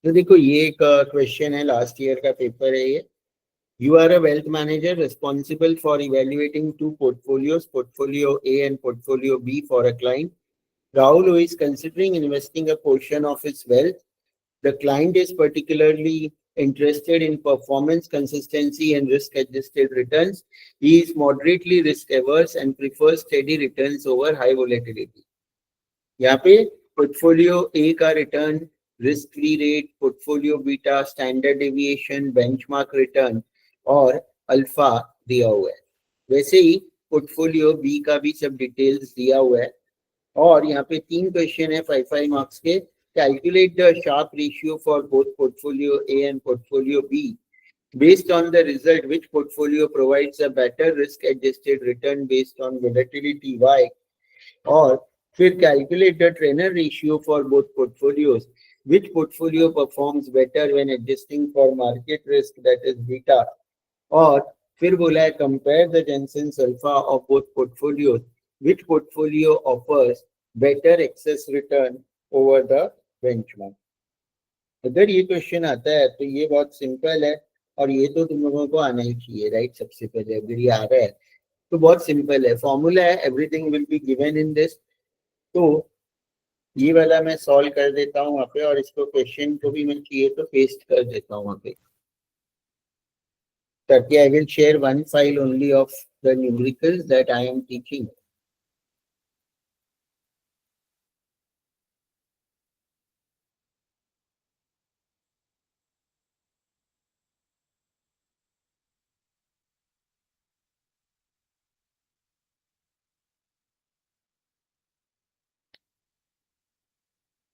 तो देखो ये एक क्वेश्चन है, लास्ट ईयर का पेपर है ये. You are a wealth manager responsible for evaluating two portfolios, portfolio A and portfolio B for a client. Rahul, who is considering investing a portion of his wealth. The client is particularly interested in performance, consistency, and risk-adjusted returns. He is moderately risk-averse and prefers steady returns over high volatility. यहाँ पे portfolio ए का return, risk free rate, portfolio beta, standard deviation, benchmark return और alpha दिया हुआ है. वैसे ही portfolio B का भी सब डिटेल्स दिया हुआ है. और यहाँ पे 3 क्वेश्चन है 5 मार्क्स के. Calculate the Sharpe ratio for both portfolio A and portfolio B. Based on the result, which portfolio provides a better risk-adjusted return based on volatility Y? और फिर calculate the trainer ratio for both portfolios. Which portfolio performs better when adjusting for market risk, that is beta? और फिर बोला है compare the Jensen's alpha of both portfolios. Which portfolio offers better excess return over the benchmark? अगर ये question आता है तो ये बहुत सिंपल है और ये तो तुम लोगों को आना ही चाहिए, राइट? सबसे पहले अगर ये आ रहा है तो बहुत सिंपल है, फॉर्मूला है, everything will be given in this. तो ये वाला मैं सॉल्व कर देता हूँ वहाँ पे और इसको क्वेश्चन को भी मैं चाहिए तो पेस्ट कर देता हूँ वहाँ पे, ताकि I will share one file only of the numericals that I am teaching.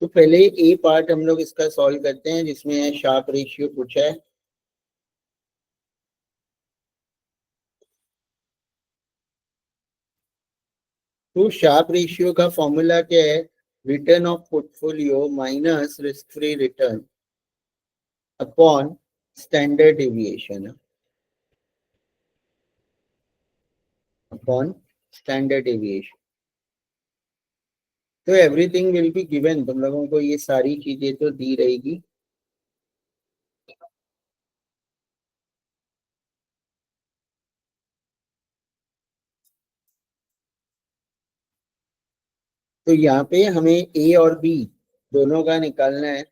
तो पहले ए पार्ट हम लोग इसका सॉल्व करते हैं जिसमें शार्प रेशियो पूछा है. तो शार्प रेशियो का फॉर्मूला क्या है? Return of portfolio minus risk free return upon standard deviation, upon standard deviation. तो एवरीथिंग विल बी गिवन, तुम लोगों को ये सारी चीजें तो दी रहेगी. तो यहाँ पे हमें ए और बी दोनों का निकालना है.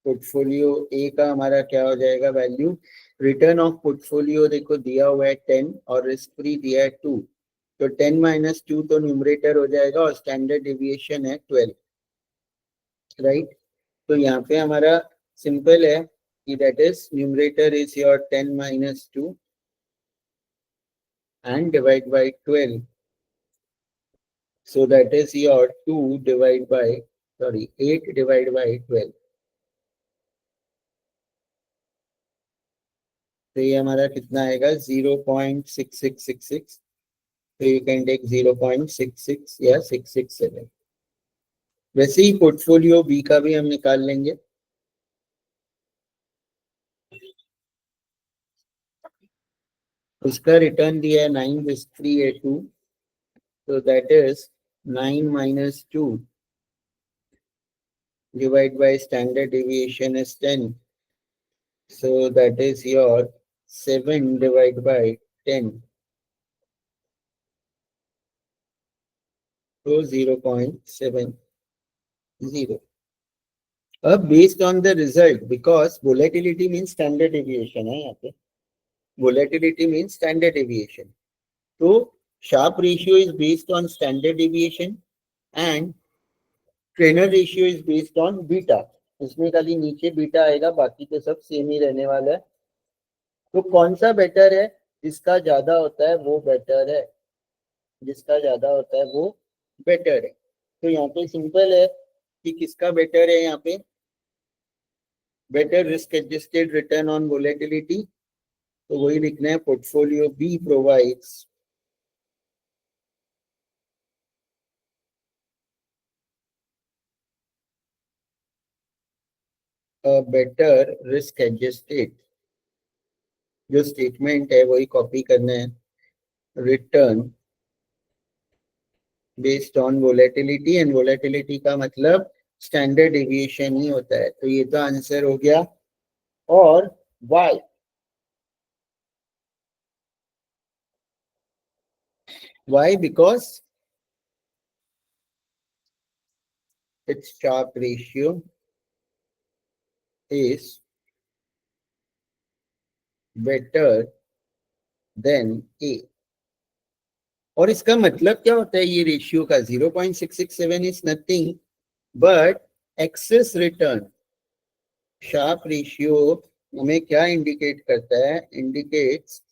पोर्टफोलियो ए का हमारा क्या हो जाएगा वैल्यू? रिटर्न ऑफ पोर्टफोलियो देखो दिया हुआ है 10 और रिस्क फ्री दिया है 2. तो 10 माइनस 2 तो न्यूमरेटर हो जाएगा और स्टैंडर्ड डेविएशन है 12, राइट? तो यहाँ पे हमारा सिंपल है कि that is numerator is your 10 minus 2 and divide by 12. So that is your 8 divided by 12. तो ये हमारा कितना आएगा? 0.6666. तो यू कैन टेक 0.66 या 667. वैसे ही पोर्टफोलियो बी का भी हम निकाल लेंगे. उसका रिटर्न दिया है 9 रिस्क फ्री है 2. So that is 9 minus 2 divided by standard deviation is 10. So that is your 7 divided by 10. So 0.70. अब based on the result, because volatility means standard deviation है यहाँ पे. Volatility means standard deviation. So Sharpe ratio is based on standard deviation and trainer ratio is based on beta. इसमें खाली नीचे beta आएगा, बाकी तो सब सेम ही रहने वाला है. तो कौन सा बेटर है? जिसका ज्यादा होता है वो बेटर है, जिसका ज्यादा होता है वो बेटर है. तो यहाँ पे सिंपल है कि किसका बेटर है. यहाँ पे better risk adjusted return on volatility, तो वही लिखना है. Portfolio B provides a better risk adjusted, जो स्टेटमेंट है वही कॉपी करना है, return based on volatility, and volatility का मतलब स्टैंडर्ड डेविएशन ही होता है। तो ये तो आंसर हो गया। और why, why because its Sharpe ratio is better than A। और इसका मतलब क्या होता है ये रेशियो का? 0.667 is nothing but excess return. Sharpe ratio हमें क्या इंडिकेट करता है? इंडिकेट्स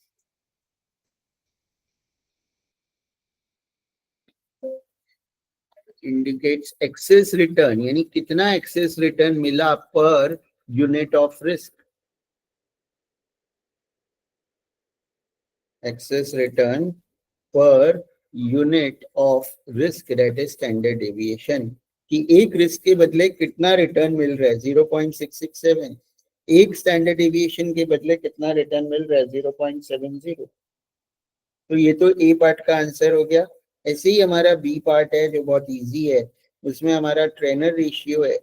एक्सेस रिटर्न, यानी कितना एक्सेस रिटर्न मिला per unit of risk. Excess return per unit of risk, that is standard deviation. कि एक रिस्क के बदले कितना रिटर्न मिल रहा है? 0.667। एक स्टैंडर्ड डेविएशन के बदले कितना रिटर्न मिल रहा है? 0.70। तो ये तो ए पार्ट का आंसर हो गया। ऐसे ही हमारा बी पार्ट है जो बहुत इजी है, उसमें हमारा ट्रेनर रेशियो है।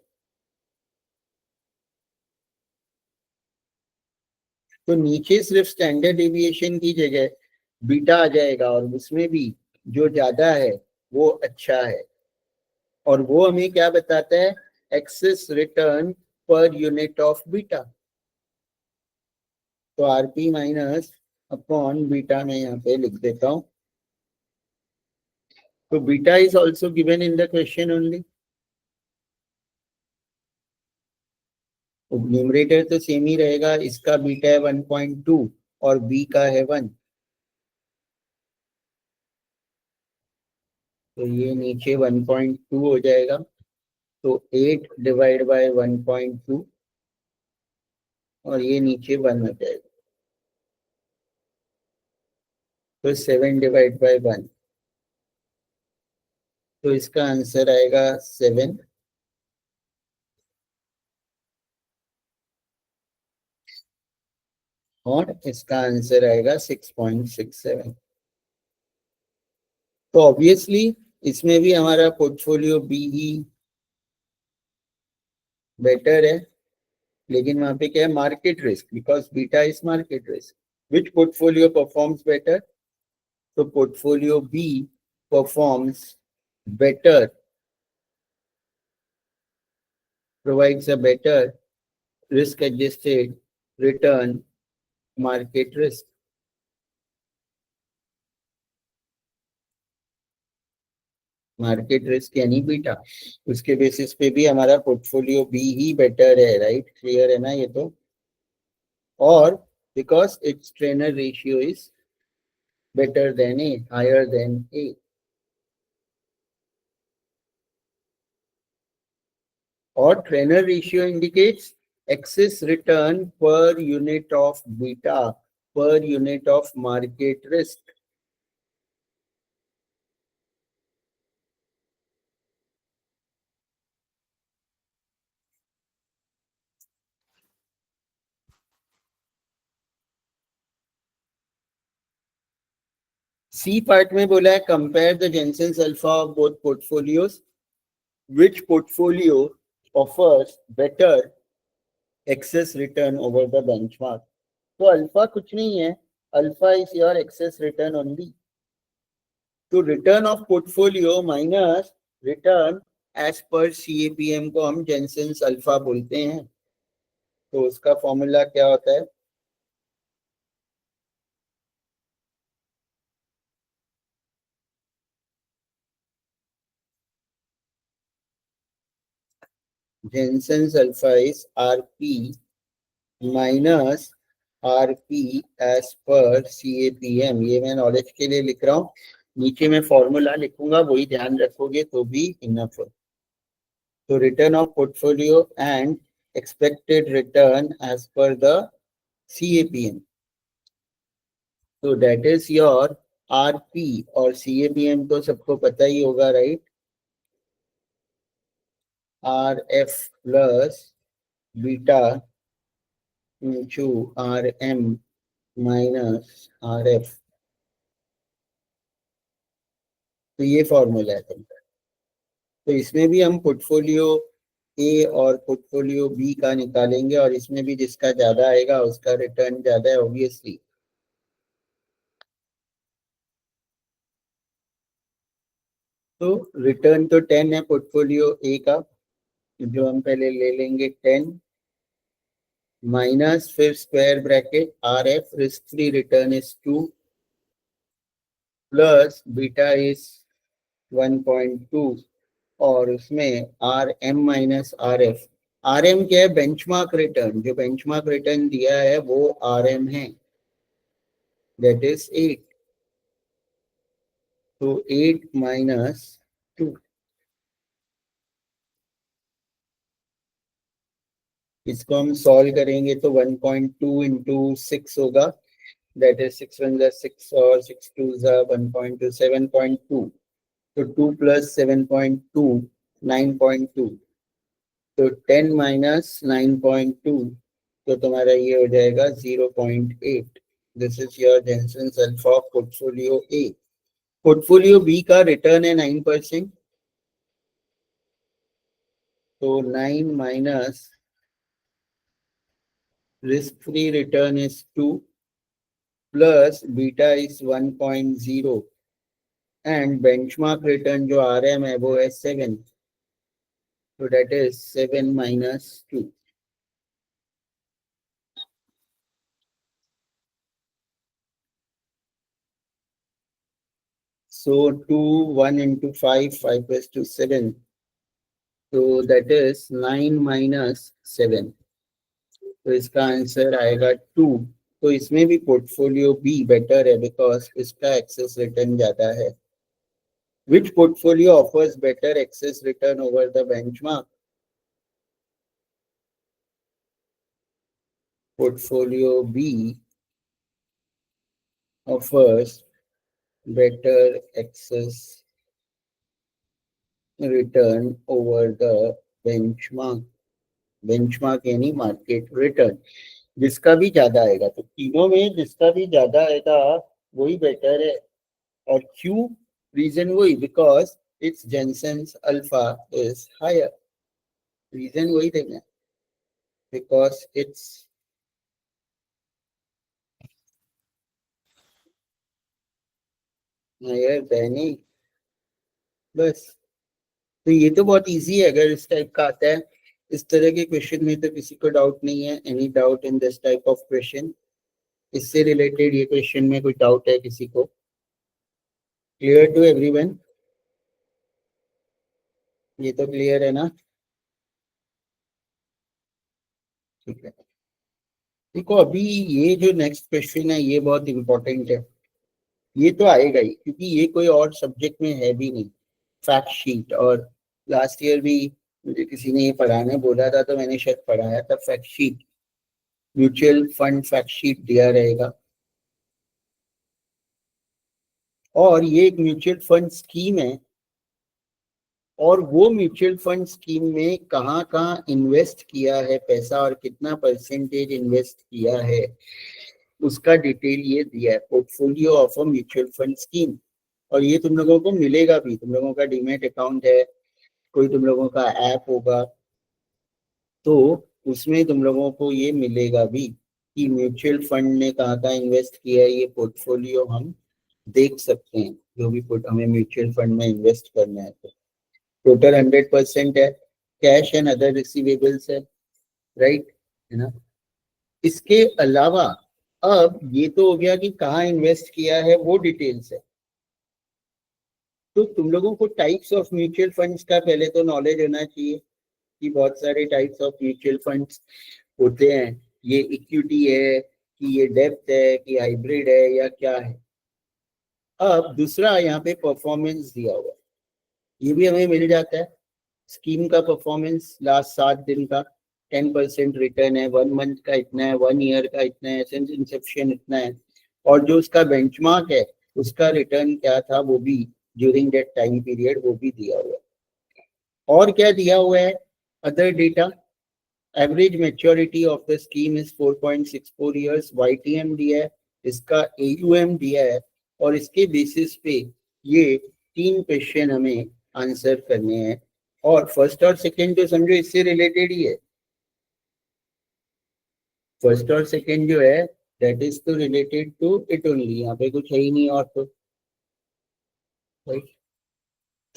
तो नीचे सिर्फ स्टैंडर्ड डेविएशन की जगह बीटा आ जाएगा, और उसमें भी जो ज्यादा है वो अच्छा है। और वो हमें क्या बताता है? Excess return per unit of beta. तो आरपी माइनस अपॉन बीटा में यहाँ पे लिख देता हूँ। तो beta is also given in the question only. Numerator तो सेम ही रहेगा, इसका बीटा है 1.2 और बी का है 1। तो ये नीचे 1.2 हो जाएगा। तो 8 डिवाइड बाय 1.2 और ये नीचे 1 हो जाएगा। तो 7 डिवाइड बाय 1। तो इसका आंसर आएगा 7। और इसका आंसर आएगा 6.67। तो ऑब्वियसली इसमें भी हमारा पोर्टफोलियो बी ही बेटर है। लेकिन वहां पे क्या है? Market risk, because beta is market risk. Which portfolio performs better? तो portfolio B performs better, provides a better risk adjusted return market risk। Market risk यानी बीटा, उसके बेसिस पे भी हमारा पोर्टफोलियो बी ही बेटर है। राइट, क्लियर है ना ये तो? और because its treynor ratio is better than A, higher than A। और treynor ratio indicates excess return per unit of beta per unit of market risk। C part में बोला है compare the Jensen's alpha of both portfolios, which portfolio offers better excess return over the benchmark। तो alpha कुछ नहीं है, alpha is your excess return only. तो return of portfolio minus return as per CAPM को हम जेनसेंस alpha बोलते हैं। तो उसका फॉर्मूला क्या होता है? Jensen's alpha is RP minus RP as per CAPM. ये मैं नॉलेज के लिए लिख रहा हूँ, नीचे मैं फॉर्मूला लिखूंगा, वही ध्यान रखोगे तो भी इनफ है। तो return of portfolio and expected return as per the CAPM. तो दैट इज योर आरपी, और सीएपीएम तो सबको पता ही होगा, right? R F plus beta into R M minus R F. तो ये फॉर्मूला है तुमका। तो इसमें भी हम पोर्टफोलियो ए और पोर्टफोलियो बी का निकालेंगे और इसमें भी जिसका ज्यादा आएगा उसका रिटर्न ज्यादा है ऑब्वियसली। तो रिटर्न तो 10 है पोर्टफोलियो ए का, जो हम पहले ले लेंगे 10 माइनस फिर square bracket R F risk free return is 2 plus beta is 1.2 और उसमें R M minus R F. R M क्या है? Benchmark return. जो बेंचमार्क रिटर्न दिया है वो आर एम है, दैट इज 8। तो 8 माइनस 2, इसको हम सॉल्व करेंगे तो 1.2 इंटू 6 होगा, दैट इज 6 1 6 और 6 2 1.2 7.2। तो 2 प्लस 7.2 9.2। तो 10 माइनस 9.2, तो तुम्हारा ये हो जाएगा 0.8। This is your Jensen's alpha portfolio A. Portfolio B का रिटर्न है 9%, तो 9 minus risk free return is 2 plus beta is 1.0 and benchmark return जो RM है वो है 7, so that is 7 minus 2. So 2 1 into 5 5 plus 2 7, so that is 9 minus 7. तो इसका answer आएगा 2। तो इसमें भी पोर्टफोलियो बी बेटर है बिकॉज इसका एक्सेस रिटर्न ज्यादा है। Which portfolio offers better excess return over the benchmark? Portfolio B offers better excess return over the benchmark। benchmark यानी मार्केट रिटर्न, जिसका भी ज्यादा आएगा। तो तीनों में जिसका भी ज्यादा आएगा वही बेटर है। और क्यों? रीजन वही, because it's Jensen's alpha is higher. Reason वही देना, because it's higher than A, बस। तो ये तो बहुत इजी है अगर इस टाइप का आता है। इस तरह के क्वेश्चन में तो किसी को डाउट नहीं है। Any doubt in this type of question? इससे रिलेटेड ये क्वेश्चन में कोई डाउट है किसी को? Clear to everyone? ये तो क्लियर है ना? ठीक है। देखो अभी ये जो नेक्स्ट क्वेश्चन है ये बहुत इंपॉर्टेंट है। ये तो आएगा ही क्योंकि ये कोई और सब्जेक्ट में है भी नहीं। फैक्ट शीट, और लास्ट ईयर भी मुझे किसी ने ये पढ़ाने बोला था तो मैंने शायद पढ़ाया था। Fact sheet, mutual fund fact sheet दिया रहेगा। और ये एक म्यूचुअल फंड स्कीम है, और वो म्यूचुअल फंड स्कीम में कहाँ कहाँ इन्वेस्ट किया है पैसा और कितना परसेंटेज इन्वेस्ट किया है उसका डिटेल ये दिया है। Portfolio of a mutual fund scheme. और ये तुम लोगों को मिलेगा भी। तुम लोगों का डीमैट अकाउंट है, कोई तुम लोगों का ऐप होगा, तो उसमें तुम लोगों को ये मिलेगा भी कि म्यूचुअल फंड ने कहाँ कहाँ इन्वेस्ट किया है। ये पोर्टफोलियो हम देख सकते हैं, जो भी हमें म्यूचुअल फंड में इन्वेस्ट करना है। तो टोटल 100% है, कैश एंड अदर रिसीवेबल्स है, राइट, है ना। इसके अलावा अब ये तो हो गया कि कहाँ इन्वेस्ट किया है वो डिटेल्स है। तो तुम लोगों को टाइप्स ऑफ म्यूचुअल फंड्स का पहले तो नॉलेज होना चाहिए कि बहुत सारे टाइप्स ऑफ म्यूचुअल फंड्स होते हैं। ये इक्विटी है कि ये डेब्ट है कि हाइब्रिड है या क्या है। अब दूसरा यहाँ पे परफॉर्मेंस दिया हुआ है, ये भी हमें मिल जाता है। स्कीम का परफॉर्मेंस लास्ट 7 दिन का 10% रिटर्न है, 1 मंथ का इतना है, 1 ईयर का इतना है, सिंस इंसेप्शन इतना है। और जो उसका बेंचमार्क है उसका रिटर्न क्या था वो भी ड्यूरिंग दैट टाइम पीरियड वो भी दिया हुआ है। और क्या दिया हुआ है? Other data, average maturity of the scheme is 4.64 years, YTM दिया है, इसका AUM दिया है, और इसके बेसिस पे ये 3 क्वेश्चन हमें आंसर करने हैं और फर्स्ट और सेकंड तो समझो इससे रिलेटेड ही है। फर्स्ट और सेकंड जो है दैट इज तो रिलेटेड टू इट ओनली, यहाँ पे कुछ है ही नहीं और तो।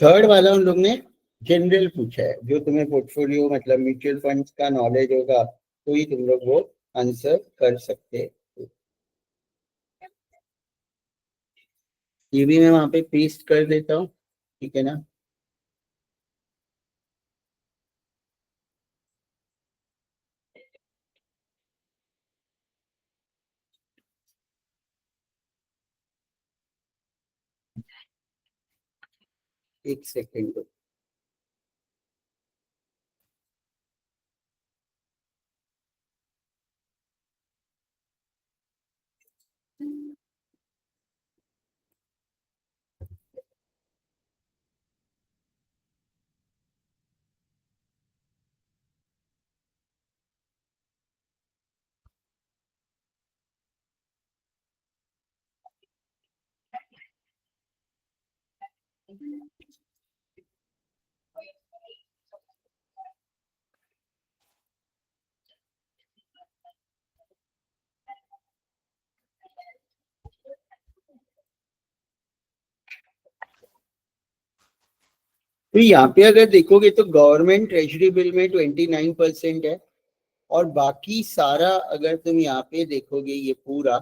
थर्ड वाला उन लोग ने जनरल पूछा है, जो तुम्हें पोर्टफोलियो मतलब म्यूचुअल फंड्स का नॉलेज होगा तो ही तुम लोग वो आंसर कर सकते हो। ये भी मैं वहां पे पेस्ट कर देता हूँ, ठीक है ना। एक सेकेंड। तो यहाँ पे अगर देखोगे तो गवर्नमेंट ट्रेजरी बिल में 29% है और बाकी सारा अगर तुम यहाँ पे देखोगे ये पूरा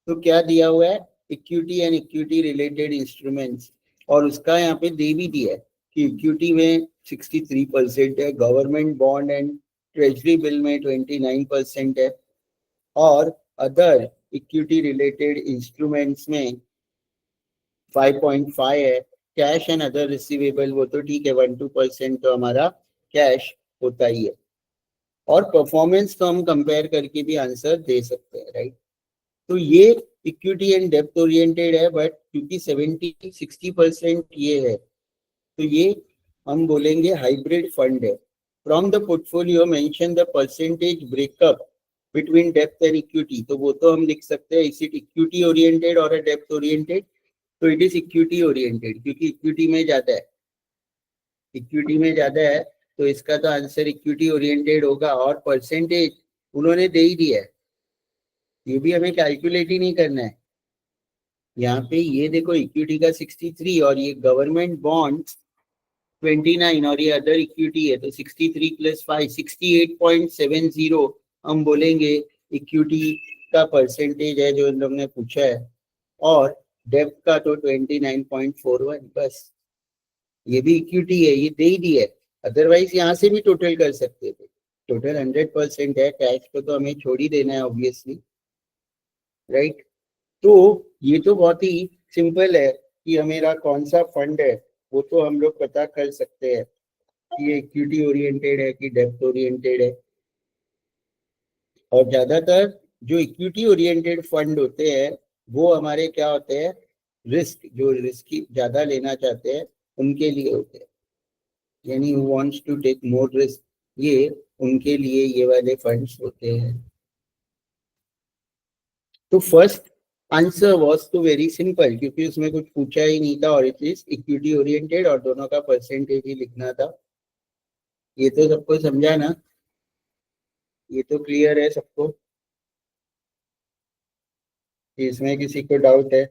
तो क्या दिया हुआ है, equity and equity related instruments, और उसका यहाँ पे दे भी दिया है कि इक्विटी में 63% है, government bond and treasury bill में 29% है और अदर इक्विटी रिलेटेड इंस्ट्रूमेंट्स में 5.5 है। कैश एंड अदर रिसीवेबल वो तो ठीक है, 1-2% तो हमारा कैश होता ही है। और परफॉर्मेंस तो हम कंपेयर करके भी आंसर दे सकते हैं, राइट। तो ये इक्विटी एंड डेप्थ ओरिएंटेड है, बट क्योंकि 70-60% ये है तो ये हम बोलेंगे हाइब्रिड फंड है। From the portfolio mention the percentage breakup between depth and equity, तो वो तो हम लिख सकते हैं, इज इट इक्विटी ओरिएंटेड और डेप्थ ओरिएंटेड, तो इट इज इक्विटी ओरिएंटेड क्योंकि इक्विटी में ज्यादा है, इक्विटी में ज्यादा है तो इसका तो आंसर इक्विटी ओरिएंटेड होगा। और परसेंटेज उन्होंने दे ही दिया है, ये भी हमें कैलकुलेट ही नहीं करना है। यहाँ पे ये देखो इक्विटी का 63 और ये गवर्नमेंट बॉन्ड 29 और ये अदर इक्विटी है, तो 63 + 5 68.70 हम बोलेंगे इक्विटी का परसेंटेज है जो इन लोग ने पूछा है, और डेप्थ का तो 29.41, बस ये भी इक्विटी है, ये दे ही दिया है। अदरवाइज यहाँ से भी टोटल कर सकते थे, टोटल 100% है, कैश को तो हमें छोड़ ही देना है ऑब्वियसली, राइट। तो ये तो बहुत ही सिंपल है कि मेरा कौन सा फंड है वो तो हम लोग पता कर सकते हैं कि ये इक्विटी ओरिएंटेड है कि डेप्थ ओरिएंटेड है। और ज्यादातर जो इक्विटी ओरिएंटेड फंड होते हैं वो हमारे क्या होते हैं, रिस्क, जो रिस्क ज्यादा लेना चाहते हैं उनके लिए होते हैं, यानी who wants to take more risk, ये उनके लिए ये वाले फंड्स होते हैं। तो फर्स्ट आंसर वाज तो वेरी सिंपल क्योंकि उसमें कुछ पूछा ही नहीं था और इट इज इक्विटी ओरिएंटेड और दोनों का परसेंटेज ही लिखना था। ये तो सबको समझा ना, ये तो क्लियर है सबको, इसमें किसी को डाउट है।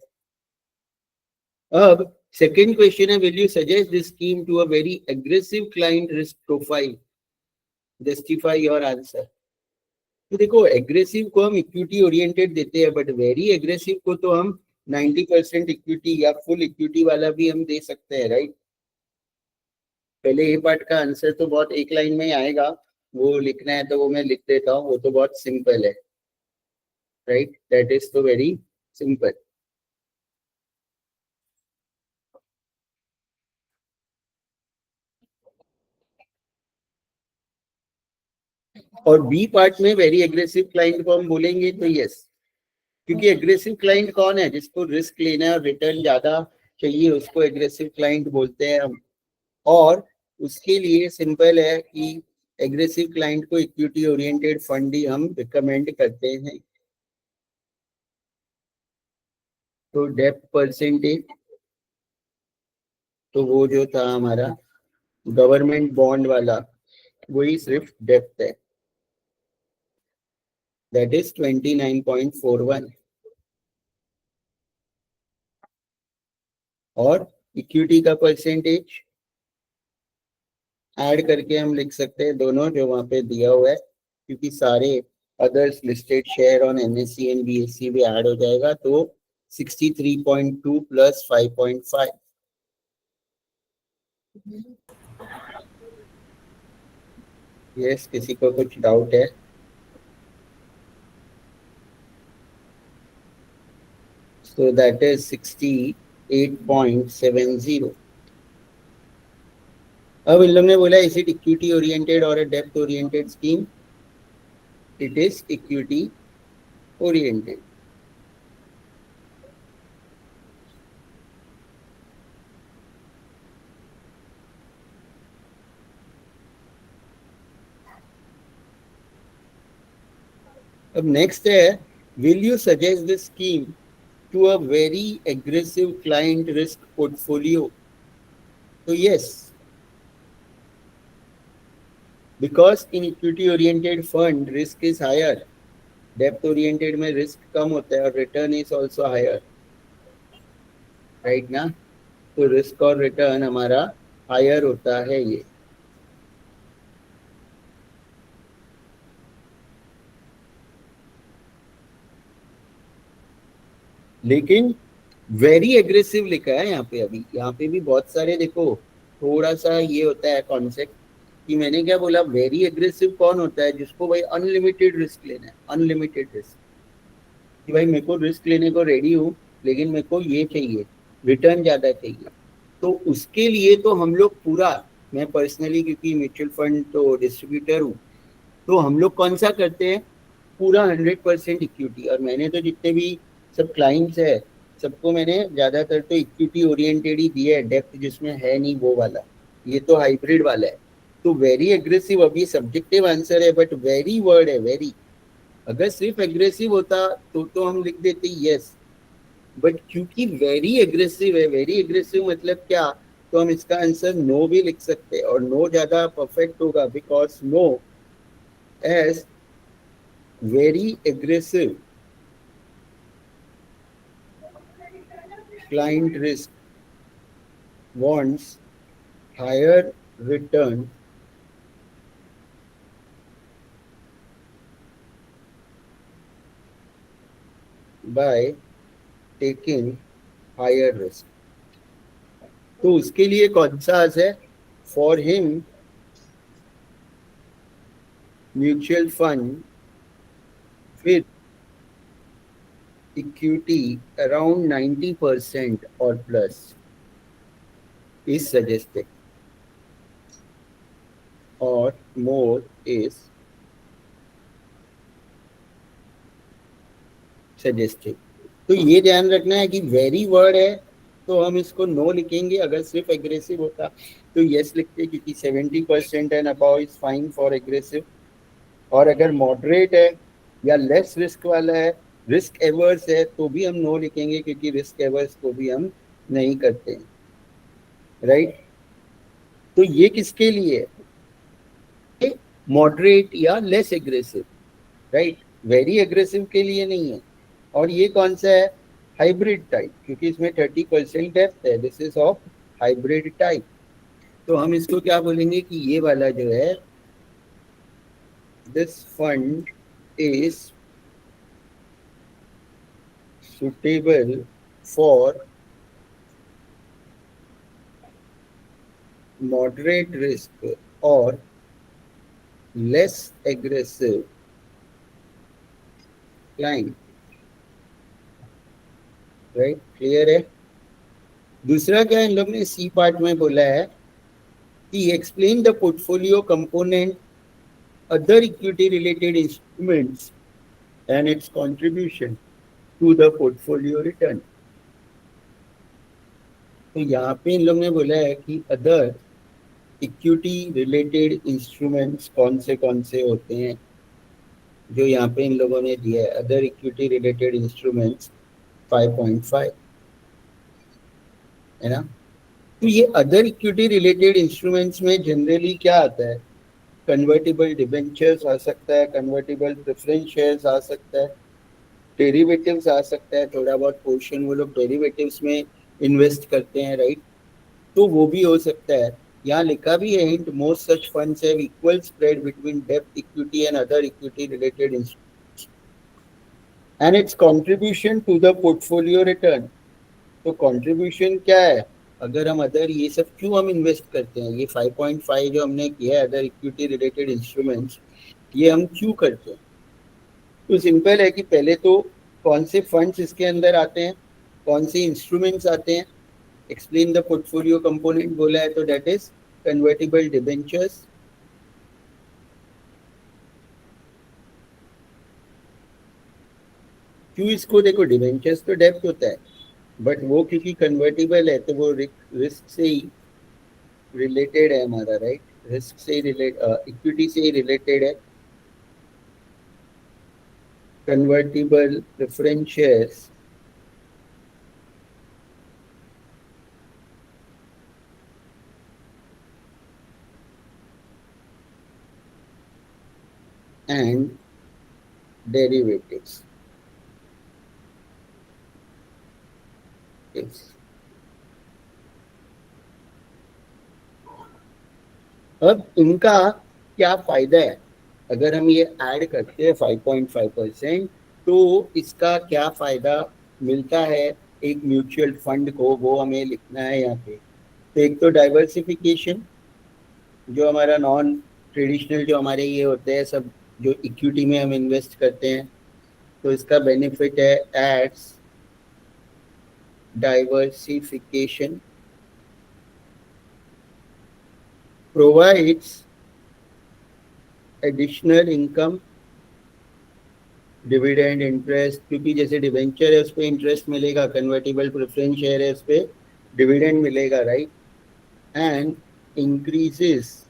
अब सेकेंड क्वेश्चन है, will you suggest this scheme to a very aggressive client risk profile, justify your answer. तो देखो एग्रेसिव को हम इक्विटी ओरिएंटेड देते हैं, बट वेरी एग्रेसिव को तो हम 90% इक्विटी या फुल इक्विटी वाला भी हम दे सकते हैं, राइट। पहले ए पार्ट का आंसर तो बहुत एक लाइन में ही आएगा, वो लिखना है तो वो मैं लिख देता हूँ, वो तो बहुत सिंपल है, राइट, दैट इज तो वेरी सिंपल। और बी पार्ट में वेरी एग्रेसिव क्लाइंट को हम बोलेंगे तो यस, क्योंकि एग्रेसिव क्लाइंट कौन है, जिसको रिस्क लेना है और रिटर्न ज्यादा चाहिए उसको एग्रेसिव क्लाइंट बोलते हैं हम। और उसके लिए सिंपल है कि एग्रेसिव क्लाइंट को इक्विटी ओरिएंटेड फंड ही हम रिकमेंड करते हैं। तो डेप्थ परसेंटेज तो वो जो था हमारा गवर्नमेंट बॉन्ड वाला वही सिर्फ डेप्थ है, दैट इज 29.41। और इक्विटी का परसेंटेज ऐड करके हम लिख सकते हैं दोनों जो वहां पे दिया हुआ है, क्योंकि सारे others listed share on NSE and BSE भी ऐड हो जाएगा, तो 63.2 प्लस 5.5। यस, किसी को कुछ डाउट है? So that is 68.70. अब इन लोग ने बोला इज इट इक्विटी ओरिएंटेड और डेप्थ oriented scheme? It is equity oriented. अब नेक्स्ट है, will you suggest this scheme to a very aggressive client risk portfolio? तो yes, because in equity oriented fund risk is higher, डेप्थ oriented में risk कम होता है और return is also higher, right ना? तो रिस्क और रिटर्न हमारा हायर होता है ये। लेकिन वेरी एग्रेसिव लिखा है यहाँ पे, अभी यहाँ पे भी बहुत सारे देखो, थोड़ा सा ये होता है कॉन्सेप्ट कि मैंने क्या बोला, वेरी एग्रेसिव कौन होता है? जिसको भाई अनलिमिटेड रिस्क लेना है, अनलिमिटेड रिस्क, कि भाई मेरे को रिस्क लेने को रेडी हूँ लेकिन मेरे को ये चाहिए, रिटर्न ज्यादा चाहिए। तो उसके लिए तो हम लोग पूरा, मैं पर्सनली क्योंकि म्यूचुअल फंड तो डिस्ट्रीब्यूटर हूँ, तो हम लोग कौन सा करते हैं, पूरा 100% इक्विटी। और मैंने तो जितने भी सब क्लाइंट्स है सबको मैंने ज्यादातर तो इक्विटी ओरिएंटेड ही दिया है, डेप्थ जिसमें है नहीं वो वाला, ये तो हाइब्रिड वाला है। तो वेरी एग्रेसिव अभी सब्जेक्टिव आंसर है, बट वेरी वर्ड है, वेरी। अगर सिर्फ एग्रेसिव होता तो हम लिख देते यस, बट क्योंकि वेरी एग्रेसिव है, वेरी एग्रेसिव मतलब क्या, तो हम इसका आंसर नो भी लिख सकते हैं, और नो ज्यादा परफेक्ट होगा, because no as very aggressive client risk wants higher return by taking higher risk। तो उसके लिए कौन सा है? For him mutual fund with equity around 90% or plus is suggested, or more is suggested। तो ये ध्यान रखना है कि वेरी वर्ड है तो हम इसको नो लिखेंगे, अगर सिर्फ एग्रेसिव होता तो यस लिखते, क्योंकि 70% and above is fine for aggressive. और अगर मॉडरेट है या लेस रिस्क वाला है, रिस्क एवर्स है, तो भी हम नो लिखेंगे, क्योंकि रिस्क एवर्स को भी हम नहीं करते हैं, राइट? तो ये किसके लिए है? मॉडरेट या less aggressive, right? Very aggressive के लिए नहीं है। और ये कौन सा है? हाइब्रिड टाइप, क्योंकि इसमें 30% डेप्थ है, this is of hybrid type. तो हम इसको क्या बोलेंगे कि ये वाला जो है, this fund is suitable for moderate risk or less aggressive client, right? Clear है? दूसरा क्या इन लोग ने सी पार्ट में बोला है कि explain the portfolio component other equity related instruments and its contribution to the portfolio return. तो यहाँ पे इन लोग ने बोला है कि अदर इक्विटी रिलेटेड इंस्ट्रूमेंट्स कौन से होते हैं, जो यहाँ पे इन लोगों ने दिया है, अदर इक्विटी रिलेटेड इंस्ट्रूमेंट्स 5.5 है ना। तो ये अदर इक्विटी रिलेटेड इंस्ट्रूमेंट्स में जनरली क्या आता है? कन्वर्टिबल डिबेंचर्स आ सकता है, कन्वर्टिबल प्रेफरेंस शेयर्स आ सकता है, डेरिवेटिव्स आ सकता है, थोड़ा बहुत पोर्शन वो लोग डेरिवेटिव्स में इन्वेस्ट करते हैं, राइट? तो वो भी हो सकता है। यहाँ लिखा भी है hint, most such funds have equal spread between डेब्ट equity and other equity related instruments and its contribution to the portfolio return. तो कंट्रीब्यूशन क्या है? अगर हम अदर ये सब क्यों हम इन्वेस्ट करते हैं, ये 5.5 जो हमने किया है अदर इक्विटी रिलेटेड इंस्ट्रूमेंट्स, ये हम क्यों करते हैं? तो सिंपल है कि पहले तो कौन से फंड्स इसके अंदर आते हैं, कौन से इंस्ट्रूमेंट्स आते हैं, एक्सप्लेन द पोर्टफोलियो कंपोनेंट बोला है, तो दैट इज कन्वर्टिबल डिबेंचर्स, क्यों इसको देखो, डिबेंचर्स तो डेब्ट होता है, बट वो क्योंकि कन्वर्टिबल है तो वो रिस्क से ही रिलेटेड है हमारा, राइट? रिस्क से रिलेट इक्विटी से ही रिलेटेड है। Convertible preference shares and derivatives. अब इनका क्या फायदा है? अगर हम ये ऐड करते हैं 5.5%, तो इसका क्या फायदा मिलता है एक म्यूचुअल फंड को, वो हमें लिखना है यहाँ पे। तो एक तो डाइवर्सिफिकेशन, जो हमारा नॉन ट्रेडिशनल जो हमारे ये होते हैं सब, जो इक्विटी में हम इन्वेस्ट करते हैं, तो इसका बेनिफिट है adds diversification, provides additional income, dividend, interest, क्योंकि जैसे डिवेंचर है उस पर इंटरेस्ट मिलेगा, कन्वर्टिबल प्रेफरेंस शेयर है उस पर डिविडेंड मिलेगा, right? And increases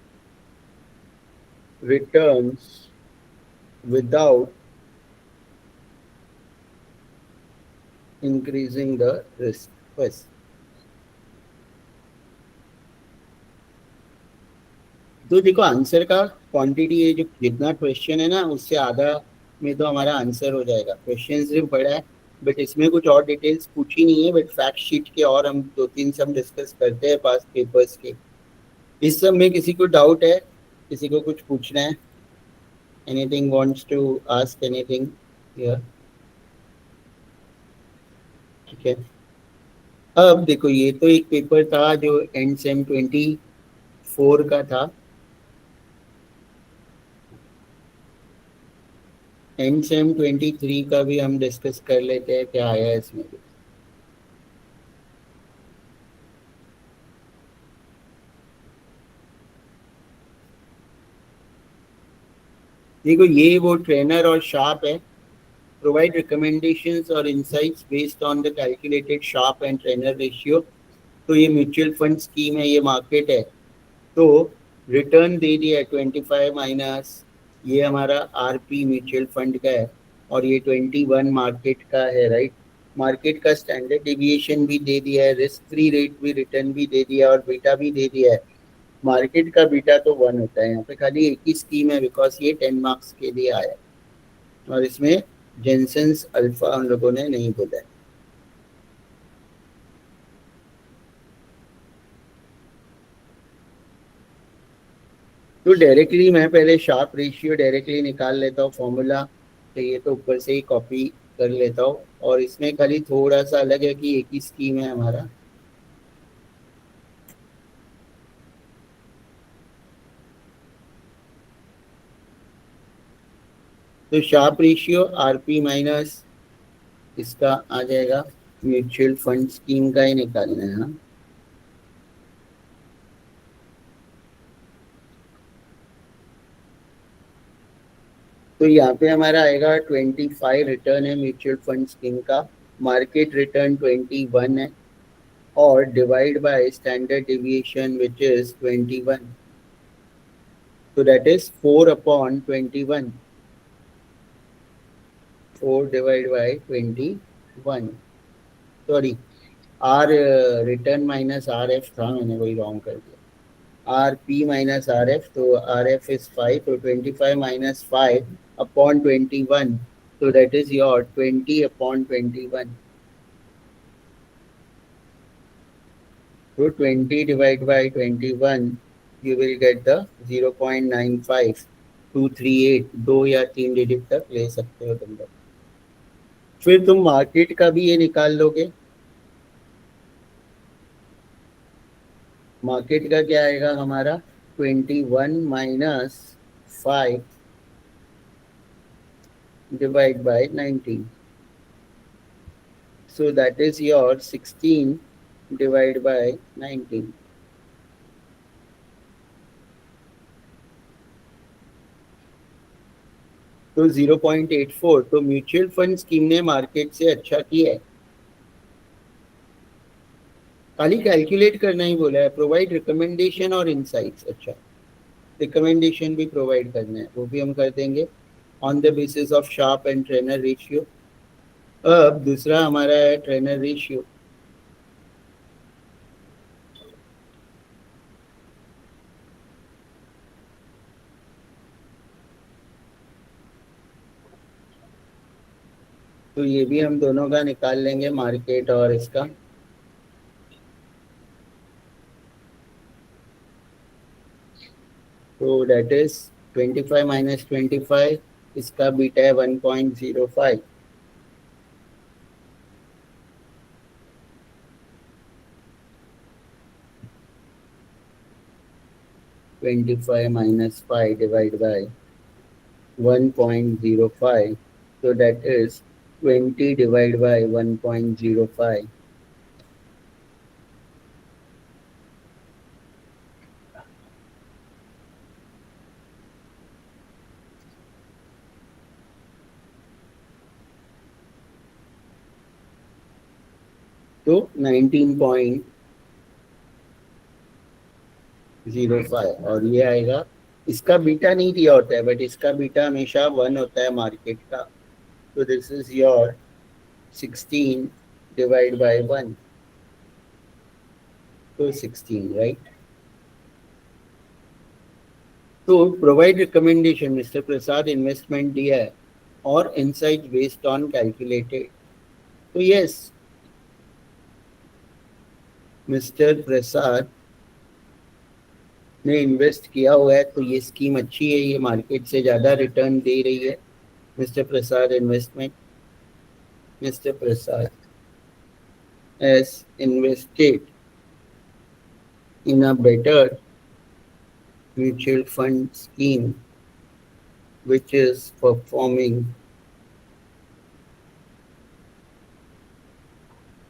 returns without increasing the risk. बस। तो देखो आंसर का क्वांटिटी, ये जो जितना क्वेश्चन है ना उससे आधा में तो हमारा आंसर हो जाएगा। क्वेश्चन सिर्फ बड़ा है, बट इसमें कुछ और डिटेल्स पूछी नहीं है, बट फैक्ट शीट के और हम दो तीन सब डिस्कस करते हैं पास्ट पेपर्स के। इस सब में किसी को डाउट है, किसी को कुछ पूछना है? Anything wants to ask anything? या ठीक है। अब देखो ये तो एक पेपर था जो एंड सेम 24 का था। एंड सेम 23 का भी हम डिस्कस कर लेते हैं, क्या आया है इसमें। देखो ये वो ट्रेनर और शार्प है, प्रोवाइड रिकमेंडेशंस और insights based on the calculated sharp and trainer ratio. तो ये म्यूचुअल फंड स्कीम है, ये मार्केट है, तो रिटर्न दे दिया है 25 माइनस, ये हमारा आरपी म्यूचुअल फंड का है, और ये 21 मार्केट का है, राइट? मार्केट का स्टैंडर्ड डिविएशन भी दे दिया है, रिस्क फ्री रेट भी, रिटर्न भी दे दिया है, और बीटा भी दे दिया है। मार्केट का बीटा तो 1 होता है, यहाँ पे खाली एक ही स्कीम है बिकॉज ये 10 मार्क्स के लिए आया है, और इसमें जेनसेंस अल्फा उन लोगों ने नहीं बोला है। तो डायरेक्टली मैं पहले शार्प रेशियो डायरेक्टली निकाल लेता हूँ फॉर्मूला, तो ये तो ऊपर से ही कॉपी कर लेता हूँ, और इसमें खाली थोड़ा सा अलग है कि एक ही स्कीम है हमारा। तो शार्प रेशियो आरपी माइनस इसका आ जाएगा, म्यूचुअल फंड स्कीम का ही निकालना है ना। तो यहाँ पे हमारा आएगा 25 रिटर्न है म्यूचुअल फंड स्कीम का, मार्केट रिटर्न 21 है, और divide by standard deviation which is 21, so that is 4 upon 21, 4 divided by 21, sorry R return minus R F था, मैंने वही रॉन्ग कर दिया, R P minus R F, तो आर एफ इज 5, तो 25 minus 5 upon 21, so that is your 20 upon 21. So 20 divided by 21, you will get the 0.95238, 2 या 3 digit तक ले सकते हो तुम लोग। फिर तुम मार्केट का भी ये निकाल लोगे। मार्केट का क्या आएगा हमारा, 21 minus 5 divide by 19, so that is your 16 divided by 19. तो 0.84, तो म्यूचुअल फंड स्कीम ने मार्केट से अच्छा किया है। खाली कैलकुलेट करना ही बोला है, प्रोवाइड रिकमेंडेशन और इनसाइट्स। अच्छा, रिकमेंडेशन भी प्रोवाइड करना है, वो भी हम कर देंगे on the basis of sharp and trainer ratio. अब दूसरा हमारा है ट्रेनर रेशियो। तो ये भी हम दोनों का निकाल लेंगे, मार्केट और इसका। तो डेट इज 25 माइनस 25, इसका बीटा है 1.05। 25 minus 5 divided by 1.05, so that is 20 divided by 1.05. तो 19.05, और ये आएगा, इसका बीटा नहीं दिया होता है बट इसका बीटा हमेशा 1 होता है मार्केट का। तो this is your 16 divide by 1, तो 16, राइट। तो प्रोवाइड रिकमेंडेशन, मिस्टर प्रसाद इन्वेस्टमेंट दिया है और इनसाइट बेस्ड ऑन कैलकुलेटेड। तो यस, मिस्टर प्रसाद ने इन्वेस्ट किया हुआ है, तो ये स्कीम अच्छी है, ये मार्केट से ज़्यादा रिटर्न दे रही है। Mister Prasad investment, mister Prasad has invested in a better mutual fund scheme which is performing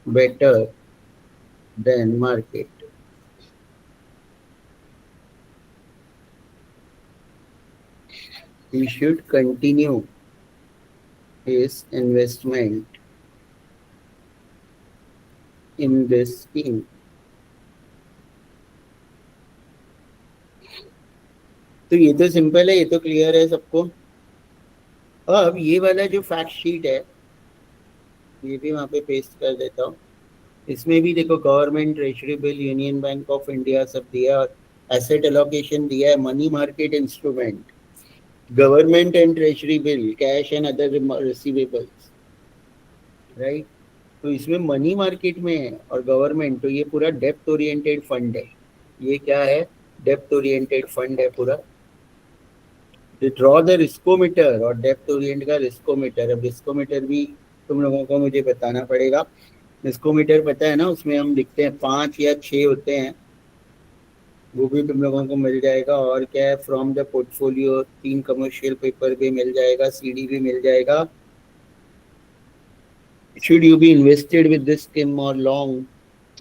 better than market. He should continue his investment in this scheme. तो ये तो सिंपल है, ये तो क्लियर है सबको। अब ये वाला जो फैक्ट शीट है, ये भी वहाँ पे पेस्ट कर देता हूँ। इसमें भी देखो government, treasury bill, union bank of India सब दिया, और एसेट एलोकेशन दिया है, money market instrument, government and treasury bill, cash and other receivables, right. तो इसमें मनी मार्केट में है और गवर्नमेंट, तो ये पूरा डेप्थ ओरिएंटेड फंड है। ये क्या है, डेप्थ ओरिएंटेड फंड है पूरा। ड्रॉ द रिस्कोमीटर, और डेप्थ ओरिएंट का रिस्कोमीटर। अब रिस्कोमीटर भी तुम लोगों को मुझे बताना पड़ेगा। रिस्कोमीटर पता है ना, उसमें हम लिखते हैं 5 या 6 होते हैं, वो भी तुम लोगों को मिल जाएगा। और क्या है, from the portfolio 3 commercial paper भी मिल जाएगा, सीडी भी मिल जाएगा। Should you be invested with this scheme or long,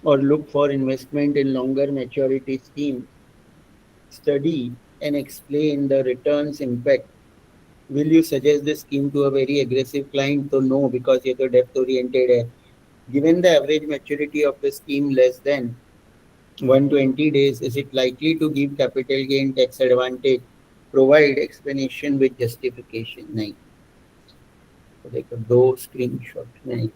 or look for investment in longer maturity scheme? Study and explain the returns impact. Will you suggest this scheme to a very aggressive client? So no, because ये तो depth oriented है. Given the average maturity of the scheme less than 120 days, is it likely to give capital gain tax advantage? Provide explanation with justification. नहीं, तो देखो 2 screenshot नहीं।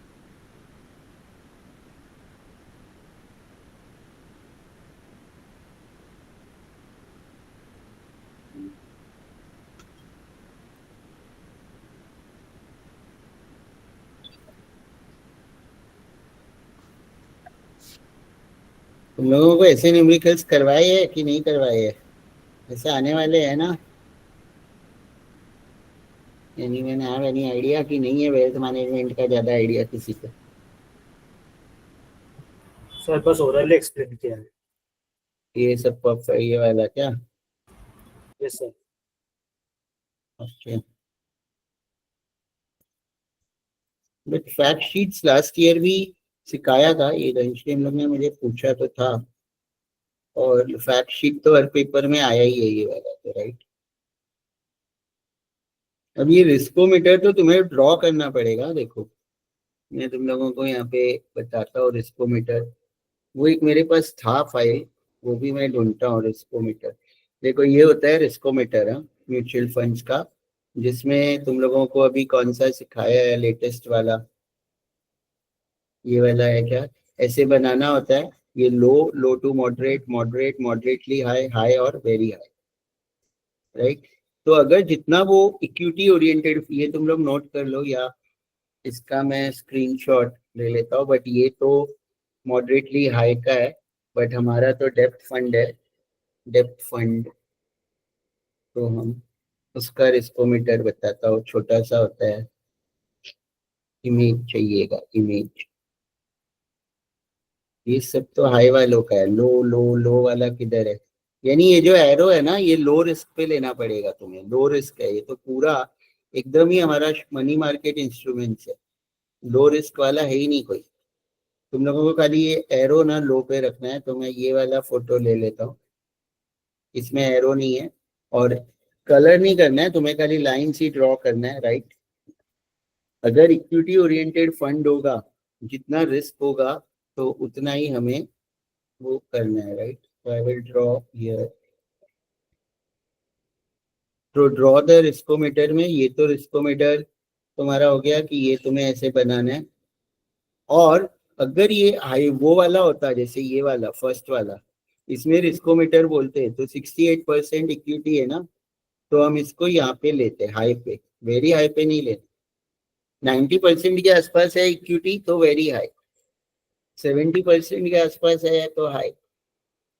तुम लोगों को ऐसे न्यूमेरिकल्स करवाए है कि नहीं करवाए है? ऐसे आने वाले हैं ना? Any man have any idea कि नहीं है वेल्थ मैनेजमेंट का ज्यादा आइडिया किसी को? सर बस ओरली एक्सप्लेन किया है। ये सब ये वाला क्या? Yes sir. Okay. But fact sheets last year भी सिखाया था, ये घनश्याम लोग ने मुझे पूछा तो था। और फैक्ट शीट तो हर पेपर में आया ही है ये वाला तो, राइट? अब ये रिस्कोमीटर तो तुम्हें ड्रॉ करना पड़ेगा, देखो मैं तुम लोगों को यहाँ पे बताता हूँ रिस्कोमीटर। वो एक मेरे पास था फाइल, वो भी मैं ढूंढता हूँ रिस्कोमीटर। देखो ये होता है रिस्कोमीटर, हाँ, म्यूचुअल फंड्स का, जिसमें तुम लोगों को अभी कौन सा सिखाया है लेटेस्ट वाला, ये वाला है क्या? ऐसे बनाना होता है, ये low, low to moderate, moderate, moderately high, high और वेरी हाई, राइट? तो अगर जितना वो इक्विटी ओरिएंटेड, ये तुम लोग नोट कर लो, या इसका मैं स्क्रीनशॉट ले लेता हूँ, बट ये तो मॉडरेटली हाई का है। बट हमारा तो डेप्थ फंड है, डेप्थ फंड, तो हम उसका रिस्कोमीटर बताता हूँ, छोटा सा होता है। इमेज चाहिएगा, इमेज। ये सब तो हाई वालों का है, लो लो लो वाला किधर है? यानी ये जो एरो है ना, ये लो रिस्क पे लेना पड़ेगा तुम्हें, लो रिस्क है ये तो पूरा, एकदम ही हमारा मनी मार्केट इंस्ट्रूमेंट्स है, लो रिस्क वाला है ही नहीं कोई। तुम लोगों को खाली ये एरो ना लो पे रखना है, तो मैं ये वाला फोटो ले लेता हूँ, इसमें एरो नहीं है। और कलर नहीं करना है तुम्हें, खाली लाइन सी ड्रॉ करना है, राइट? अगर इक्विटी ओरिएंटेड फंड होगा, जितना रिस्क होगा तो उतना ही हमें वो करना है, right? So I will draw here. तो ड्रॉ द रिस्कोमीटर में, ये तो रिस्कोमीटर तुम्हारा हो गया कि ये तुम्हें ऐसे बनाना है। और अगर ये हाई वो वाला होता, जैसे ये वाला फर्स्ट वाला, इसमें रिस्कोमीटर बोलते हैं, तो 68% इक्विटी है ना, तो हम इसको यहाँ पे लेते हैं हाई पे, वेरी हाई पे नहीं लेते। 90% के आसपास है इक्विटी तो वेरी हाई, 70% के आसपास है तो हाई।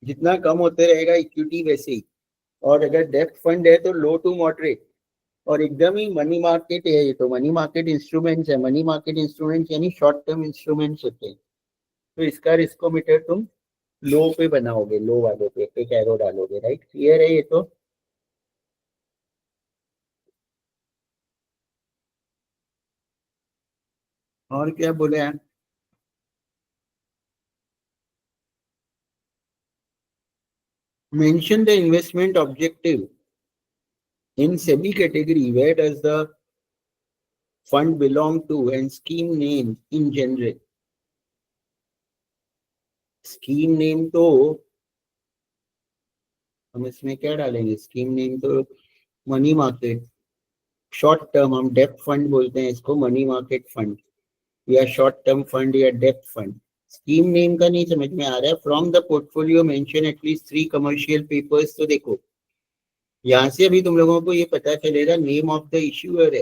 जितना कम होते रहेगा इक्विटी वैसे ही। और अगर डेप्थ फंड है तो लो टू मॉडरेट, और एकदम ही मनी मार्केट है, ये तो मनी मार्केट इंस्ट्रूमेंट्स है, मनी मार्केट इंस्ट्रूमेंट्स यानी शॉर्ट टर्म इंस्ट्रूमेंट्स होते हैं। तो इसका रिस्कोमीटर तुम लो पे बनाओगे, लो वाले पे एक एरो डालोगे, राइट? क्लियर है ये तो? और क्या बोले हैं? Mention the investment objective in SEBI category, where does the fund belong to, and scheme name in general. Scheme name तो हम इसमें क्या डालेंगे? स्कीम नेम तो मनी मार्केट, शॉर्ट टर्म, हम डेप्थ फंड बोलते हैं इसको, मनी मार्केट फंड या शॉर्ट टर्म फंड या डेप्थ फंड। स्कीम नेम का नहीं समझ में आ रहा है। From the portfolio mention at least 3 commercial papers, तो देखो यहाँ से अभी तुम लोगों को ये पता चलेगा नेम ऑफ द इश्यूअर है,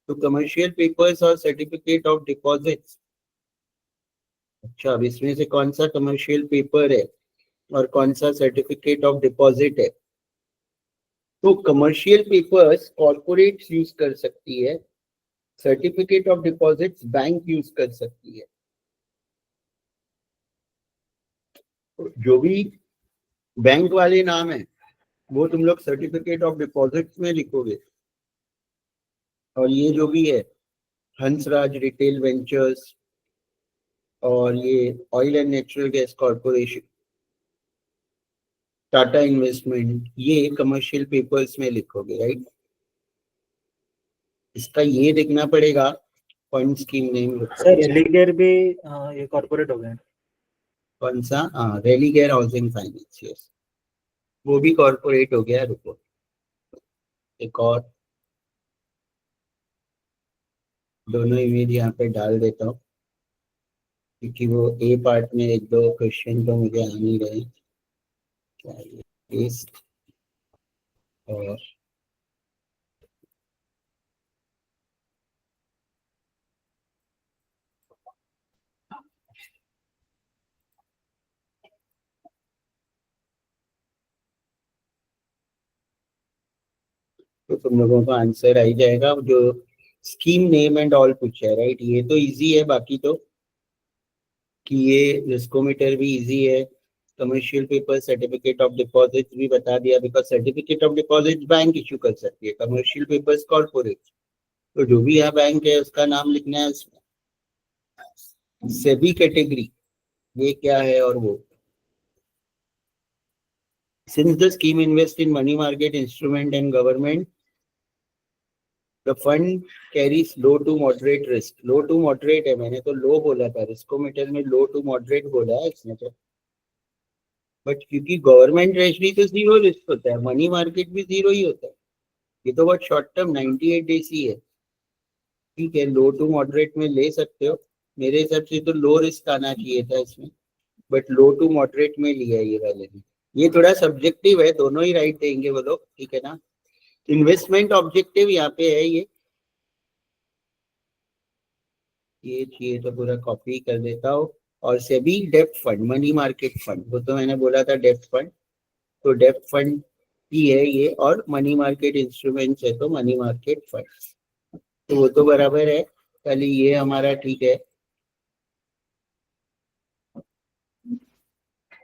तो कमर्शियल पेपर्स और सर्टिफिकेट ऑफ डिपॉजिट्स। अच्छा, अब इसमें से कौन सा कमर्शियल पेपर है और कौन सा सर्टिफिकेट ऑफ डिपॉजिट है? तो कमर्शियल पेपर्स कॉर्पोरेट्स यूज कर सकती है, certificate of deposits bank use कर सकती है। तो जो भी बैंक वाले नाम है वो तुम लोग सर्टिफिकेट ऑफ डिपॉजिट्स में लिखोगे। और ये जो भी है, हंसराज रिटेल वेंचर्स और ये oil and natural gas corporation, Tata investment, ये कमर्शियल पेपर्स में लिखोगे, राइट? इसका ये देखना पड़ेगा fund scheme name. Sir Religare भी ये कॉर्पोरेट हो गए। कौन सा? हाँ, रेलिगेयर हाउसिंग फाइनेंस, यस, वो भी कॉर्पोरेट हो गया। रुको, एक और दोनों इमेज यहाँ पे डाल देता हूँ, क्योंकि वो ए पार्ट में एक दो क्वेश्चन तो मुझे आ नहीं रहे। क्या ये पेस्ट और तो तुम लोगों का आंसर आ ही जाएगा। जो स्कीम नेम एंड ऑल पूछा है, राइट, ये तो इजी है। बाकी तो कि ये रिस्कोमीटर भी इजी है, commercial paper, certificate of deposit भी बता दिया, because certificate of deposit bank issue कर सकती है, कमर्शियल पेपर्स कॉर्पोरेट। तो जो भी यहाँ बैंक है उसका नाम लिखना है उसमें। सेबी कैटेगरी ये क्या है, और वो since the scheme invests in money market instrument and government, the fund carries low to moderate risk. low to moderate है, मैंने तो low बोला था, रिस्कोमीटर में low to moderate बोला है इसमें तो। बट क्योंकि गवर्नमेंट ट्रेजरी तो जीरो रिस्क होता है, मनी मार्केट भी जीरो ही होता है, ये तो बहुत शॉर्ट टर्म 98 डेज ही है। ठीक है, लो टू मॉडरेट में ले सकते हो, मेरे हिसाब से तो लो रिस्क आना चाहिए था इसमें, बट लो टू मॉडरेट में लिया है ये वाले ने। ये थोड़ा सब्जेक्टिव है, दोनों ही राइट देंगे वो लोग, ठीक है ना। इन्वेस्टमेंट ऑब्जेक्टिव यहाँ पे है ये चाहिए तो पूरा कॉपी कर देता हूँ। और सेबी डेप्ट फंड, मनी मार्केट फंड, वो तो मैंने बोला था डेप्ट फंड, तो डेप्ट फंड ही है ये, और मनी मार्केट इंस्ट्रूमेंट्स है तो मनी मार्केट फंड, तो वो तो बराबर है। खाली ये हमारा ठीक है।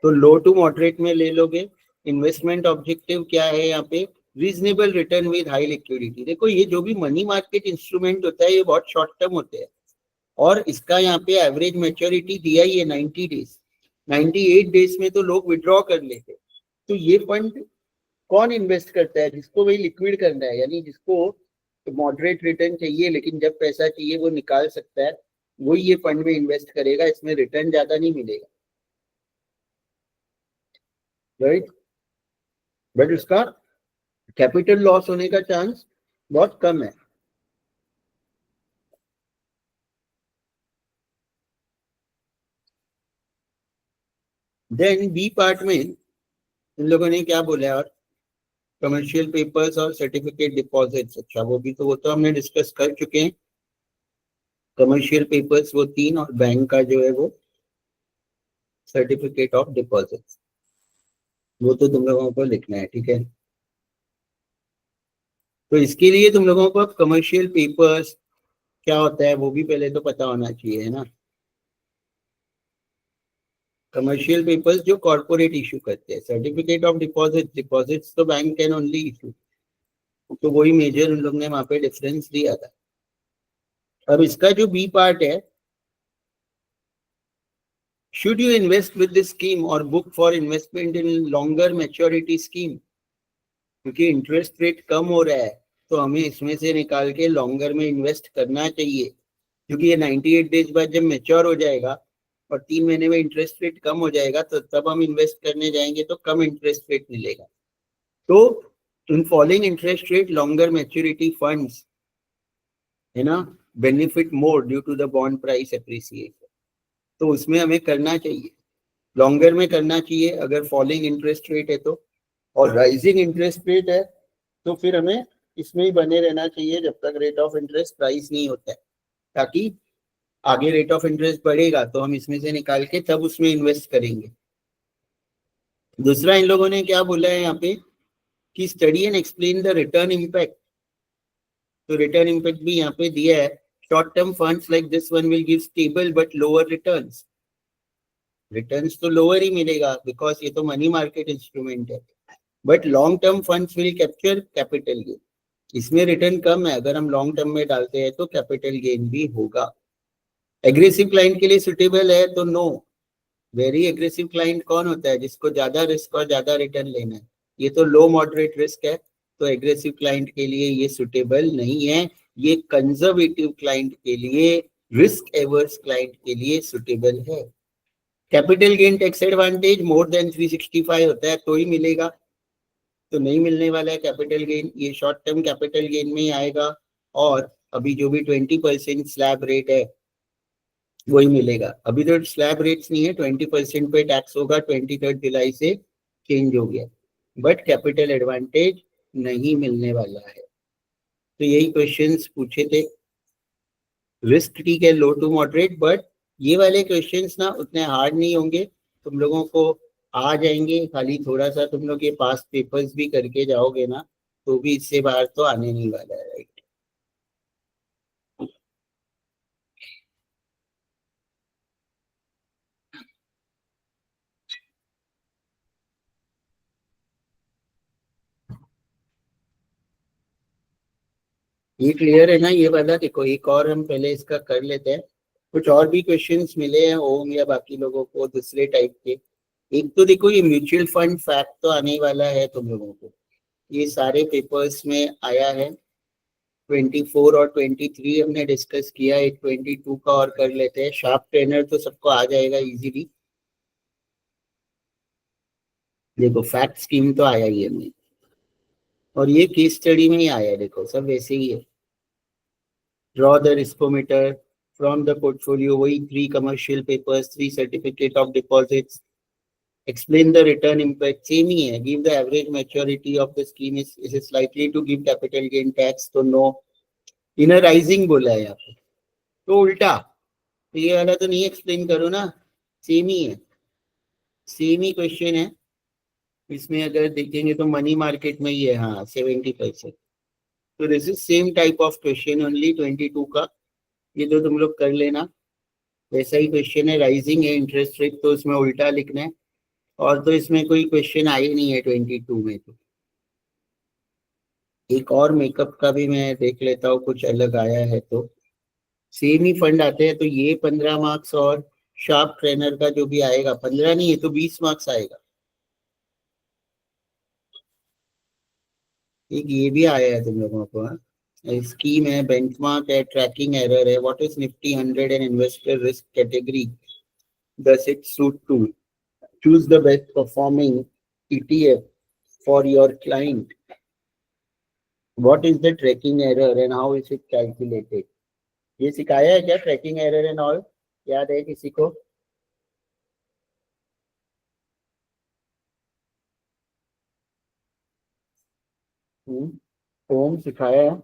तो लो टू मॉडरेट में ले लोगे। इन्वेस्टमेंट ऑब्जेक्टिव क्या है यहाँ पे, reasonable return with high liquidity. देखो ये जो भी मनी मार्केट इंस्ट्रूमेंट होता है ये बहुत शॉर्ट टर्म होते हैं, और इसका यहाँ पे एवरेज मैच्योरिटी दिया ही है 90 डेज। 98 डेज में तो लोग विड्रॉ कर लेते। तो ये फंड कौन इन्वेस्ट करता है, जिसको वही लिक्विड करना है, यानी जिसको मॉडरेट रिटर्न चाहिए लेकिन जब पैसा चाहिए वो निकाल सकता है, वही ये फंड में इन्वेस्ट करेगा। इसमें रिटर्न ज्यादा नहीं मिलेगा, राइट, बट उसका कैपिटल लॉस होने का चांस बहुत कम है। देन बी पार्ट में इन लोगों ने क्या बोला, और कमर्शियल पेपर्स और सर्टिफिकेट डिपॉजिट्स, अच्छा वो तो हमने डिस्कस कर चुके हैं। कमर्शियल पेपर्स वो 3, और बैंक का जो है वो सर्टिफिकेट ऑफ डिपॉजिट्स, वो तो तुम लोगों को लिखना है, ठीक है। तो इसके लिए तुम लोगों को कमर्शियल पेपर्स क्या होता है वो भी पहले तो पता होना चाहिए, है ना। कमर्शियल पेपर्स जो कॉर्पोरेट इशू करते हैं, सर्टिफिकेट ऑफ डिपॉजिट्स तो बैंक कैन ओनली इशू, तो वही मेजर उन लोग ने वहां पे डिफरेंस दिया था। अब इसका जो बी पार्ट है, should you invest with this scheme or book for investment in longer maturity scheme, क्योंकि इंटरेस्ट रेट कम हो रहा है तो हमें इसमें से निकाल के लॉन्गर में इन्वेस्ट करना चाहिए, क्योंकि ये 98 डेज बाद जब मैच्योर हो जाएगा और 3 महीने में इंटरेस्ट रेट कम हो जाएगा तो तब हम इन्वेस्ट करने जाएंगे तो कम इंटरेस्ट रेट मिलेगा। तो in falling interest rate longer maturity funds, है ना, benefit more due to the bond price appreciation, तो उसमें हमें करना चाहिए, लॉन्गर में करना चाहिए अगर फॉलिंग इंटरेस्ट रेट है तो, और राइजिंग इंटरेस्ट रेट है तो फिर हमें इसमें ही बने रहना चाहिए जब तक रेट ऑफ इंटरेस्ट प्राइस नहीं होता है, ताकि आगे रेट ऑफ इंटरेस्ट बढ़ेगा तो हम इसमें से निकाल के तब उसमें इन्वेस्ट करेंगे। दूसरा इन लोगों ने क्या बोला है यहाँ पे कि study and explain the return impact, तो रिटर्न इम्पैक्ट भी यहाँ पे दिया है। Short term funds like this one will give stable but lower returns, returns तो लोअर ही मिलेगा बिकॉज ये तो मनी मार्केट इंस्ट्रूमेंट है, but long term funds will capture capital gain, इसमें रिटर्न कम है, अगर हम लॉन्ग टर्म में डालते हैं तो कैपिटल गेन भी होगा। एग्रेसिव क्लाइंट के लिए सुटेबल है तो नो, वेरी एग्रेसिव क्लाइंट कौन होता है, जिसको ज्यादा रिस्क और ज्यादा रिटर्न लेना है, ये तो लो मॉडरेट रिस्क है, तो एग्रेसिव क्लाइंट के लिए ये सुटेबल नहीं है, ये कंजर्वेटिव क्लाइंट के लिए, रिस्क एवर्स क्लाइंट के लिए सुटेबल है। Capital gain tax advantage more than 365 होता है तो ही मिलेगा, तो नहीं मिलने वाला है कैपिटल गेन, ये शॉर्ट टर्म कैपिटल गेन में ही आएगा, और अभी जो भी 20% स्लैब रेट है वही मिलेगा। अभी तो स्लैब रेट्स नहीं है, 20% पे टैक्स होगा, 23 जुलाई से चेंज हो गया, बट कैपिटल एडवांटेज नहीं मिलने वाला है। तो यही क्वेश्चंस पूछे थे। रिस्क ठीक है लो टू मॉडरेट, बट ये वाले क्वेश्चंस ना उतने हार्ड नहीं होंगे, तुम लोगों को आ जाएंगे, खाली थोड़ा सा तुम लोग ये पास पेपर्स भी करके जाओगे ना तो भी इससे बाहर तो आने नहीं वाला है, राइट। ये क्लियर है ना ये वाला? देखो एक और हम पहले इसका कर लेते हैं, कुछ और भी क्वेश्चंस मिले हैं ओम या बाकी लोगों को दूसरे टाइप के। एक तो देखो ये म्यूचुअल फंड फैक्ट तो आने वाला है तुम लोगों को, ये सारे पेपर्स में आया है। 24 और 23 हमने डिस्कस किया, एक 22 का और कर लेते हैं। शार्प ट्रेनर तो सबको आ जाएगा इजीली। देखो फैक्ट स्कीम तो आया ही है हमें, और ये केस स्टडी में ही आया है, देखो सब वैसे ही है। Draw the riskometer from the portfolio, वही 3 commercial papers, 3 certificate of deposits, explain the return impact, same ही है। give the average maturity of the scheme is it likely to give capital gain tax, तो no। in a rising बोला है यहाँ पे, तो उल्टा, तो ये वाला तो नहीं एक्सप्लेन करो ना, सेम ही है, सेम ही क्वेश्चन है। इसमें अगर देखेंगे तो मनी मार्केट में ही है, हाँ 70%। तो this is same type of question only 22 का, ये तो तुम लोग कर लेना। वैसा ही क्वेश्चन है, राइजिंग है इंटरेस्ट रेट तो इसमें उल्टा लिखना है, और तो इसमें कोई क्वेश्चन आई नहीं है 22 में। तो एक और मेकअप का भी मैं देख लेता हूँ, कुछ अलग आया है तो सेम ही फंड आते हैं, तो ये 15 मार्क्स और शार्प ट्रेनर का जो भी आएगा 15 नहीं, ये तो 20 मार्क्स आएगा। एक ये भी आया है तुम लोगों को, हाँ स्कीम है, बेंचमार्क है, ट्रैकिंग एरर है, what is Nifty 100 and investor risk category, does it suit to choose the best performing ETF for your client, what is the tracking error and how is it calculated। ये सिखाया है क्या tracking error and all, याद है किसी को? ओम सिखाया है?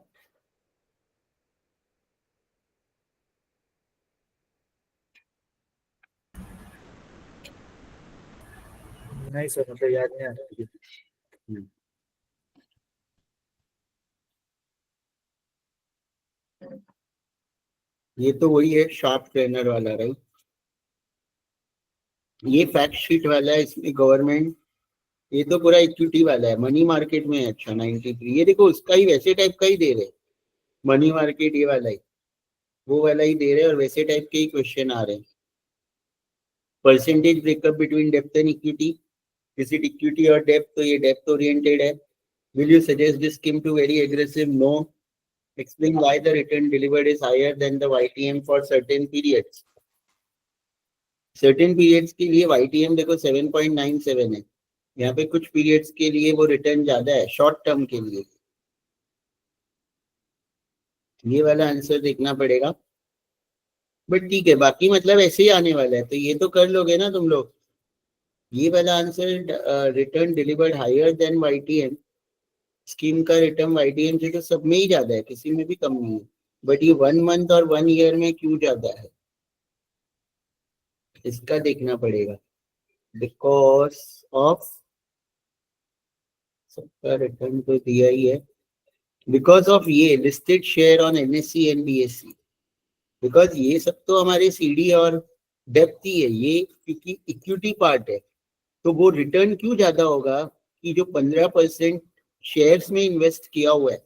नहीं सर, मतलब याद नहीं आ रहा है। ये तो वही है शार्प ट्रेनर वाला, राइट। ये फैक्ट शीट वाला है, इसमें गवर्नमेंट, ये तो पूरा इक्विटी वाला है, मनी मार्केट में है। अच्छा 93, ये देखो उसका ही वैसे टाइप का ही दे रहे, मनी मार्केट ये वाला ही, वो वाला ही दे रहे और वैसे टाइप के ही क्वेश्चन आ रहे हैं। Percentage breakup between depth and equity, is it equity और डेप्थ, तो ये डेप्थ ओरिएंटेड है। Will you suggest this scheme to very aggressive, no. Explain why the return delivered is higher than the YTM for certain periods। certain periods के लिए YTM देखो 7.97 है, यहाँ पे कुछ periods के लिए वो रिटर्न ज्यादा है, शॉर्ट टर्म के लिए। ये वाला आंसर देखना पड़ेगा, बट ठीक है, बाकी मतलब ऐसे ही आने वाला है, तो ये तो कर लोगे ना तुम लोग। ये वाला answer return delivered higher than YTM, scheme का रिटर्न YTM से तो सब में ही ज्यादा है, किसी में भी कम नहीं है, बट ये 1 मंथ और 1 ईयर में क्यों ज्यादा है, इसका देखना पड़ेगा। बिकॉज ऑफ, सबका रिटर्न तो दिया ही है, बिकॉज ऑफ ये listed share on NSE and BSE, because ये सब तो हमारे CD और डेप्थ ही है, ये क्योंकि इक्विटी पार्ट है, तो वो रिटर्न क्यों ज्यादा होगा कि जो 15% शेयर्स में इन्वेस्ट किया हुआ है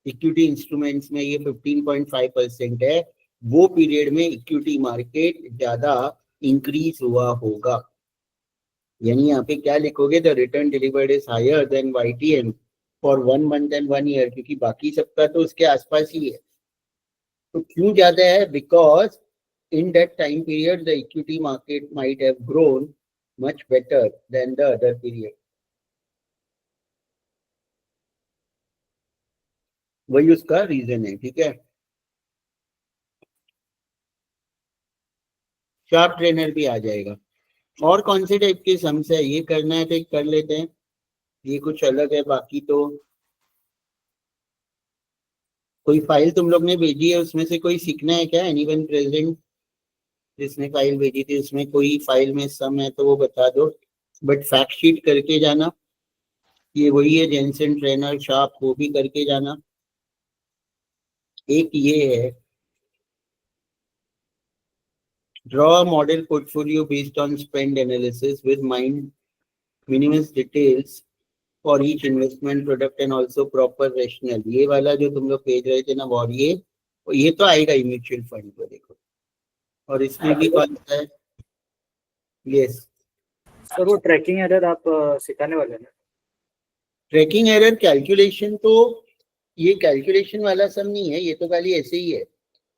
इक्विटी इंस्ट्रूमेंट्स में, ये 15.5% है, वो पीरियड में इक्विटी मार्केट ज्यादा इंक्रीज हुआ होगा। यानी यहाँ पे क्या लिखोगे, the return delivered is higher than YTM for 1 month and 1 year, क्योंकि बाकी सबका तो उसके आसपास ही है। तो क्यों ज्यादा है, because in that time period the equity market might have grown much better than the other period। वही उसका रीजन है, ठीक है। शार्प ट्रेनर भी आ जाएगा। और कौन से टाइप के सम्स है, ये करना है तो एक कर लेते हैं, ये कुछ अलग है। बाकी तो कोई फाइल तुम लोग ने भेजी है, उसमें से कोई सीखना है क्या, एनीवन प्रेजेंट जिसने फाइल भेजी थी, उसमें कोई फाइल में सम है तो वो बता दो, बट फैक्ट शीट करके जाना। ये वही है जेनसन ट्रेनर शार्प, वो भी करके जाना। एक ये है draw a model portfolio based on spend analysis with mind minimum details for each investment product and also proper rational. ये वाला जो तुम लोग भेज रहे थे ना, और ये तो आएगा ही म्यूचुअल फंड को, देखो। और इसमें भी कौन सा है? यस, सर वो ट्रैकिंग एरर आप सिखाने वाले हैं ना? ट्रैकिंग एरर कैलकुलेशन तो ये कैलकुलेशन वाला सब नहीं है, ये तो खाली ऐसे ही है।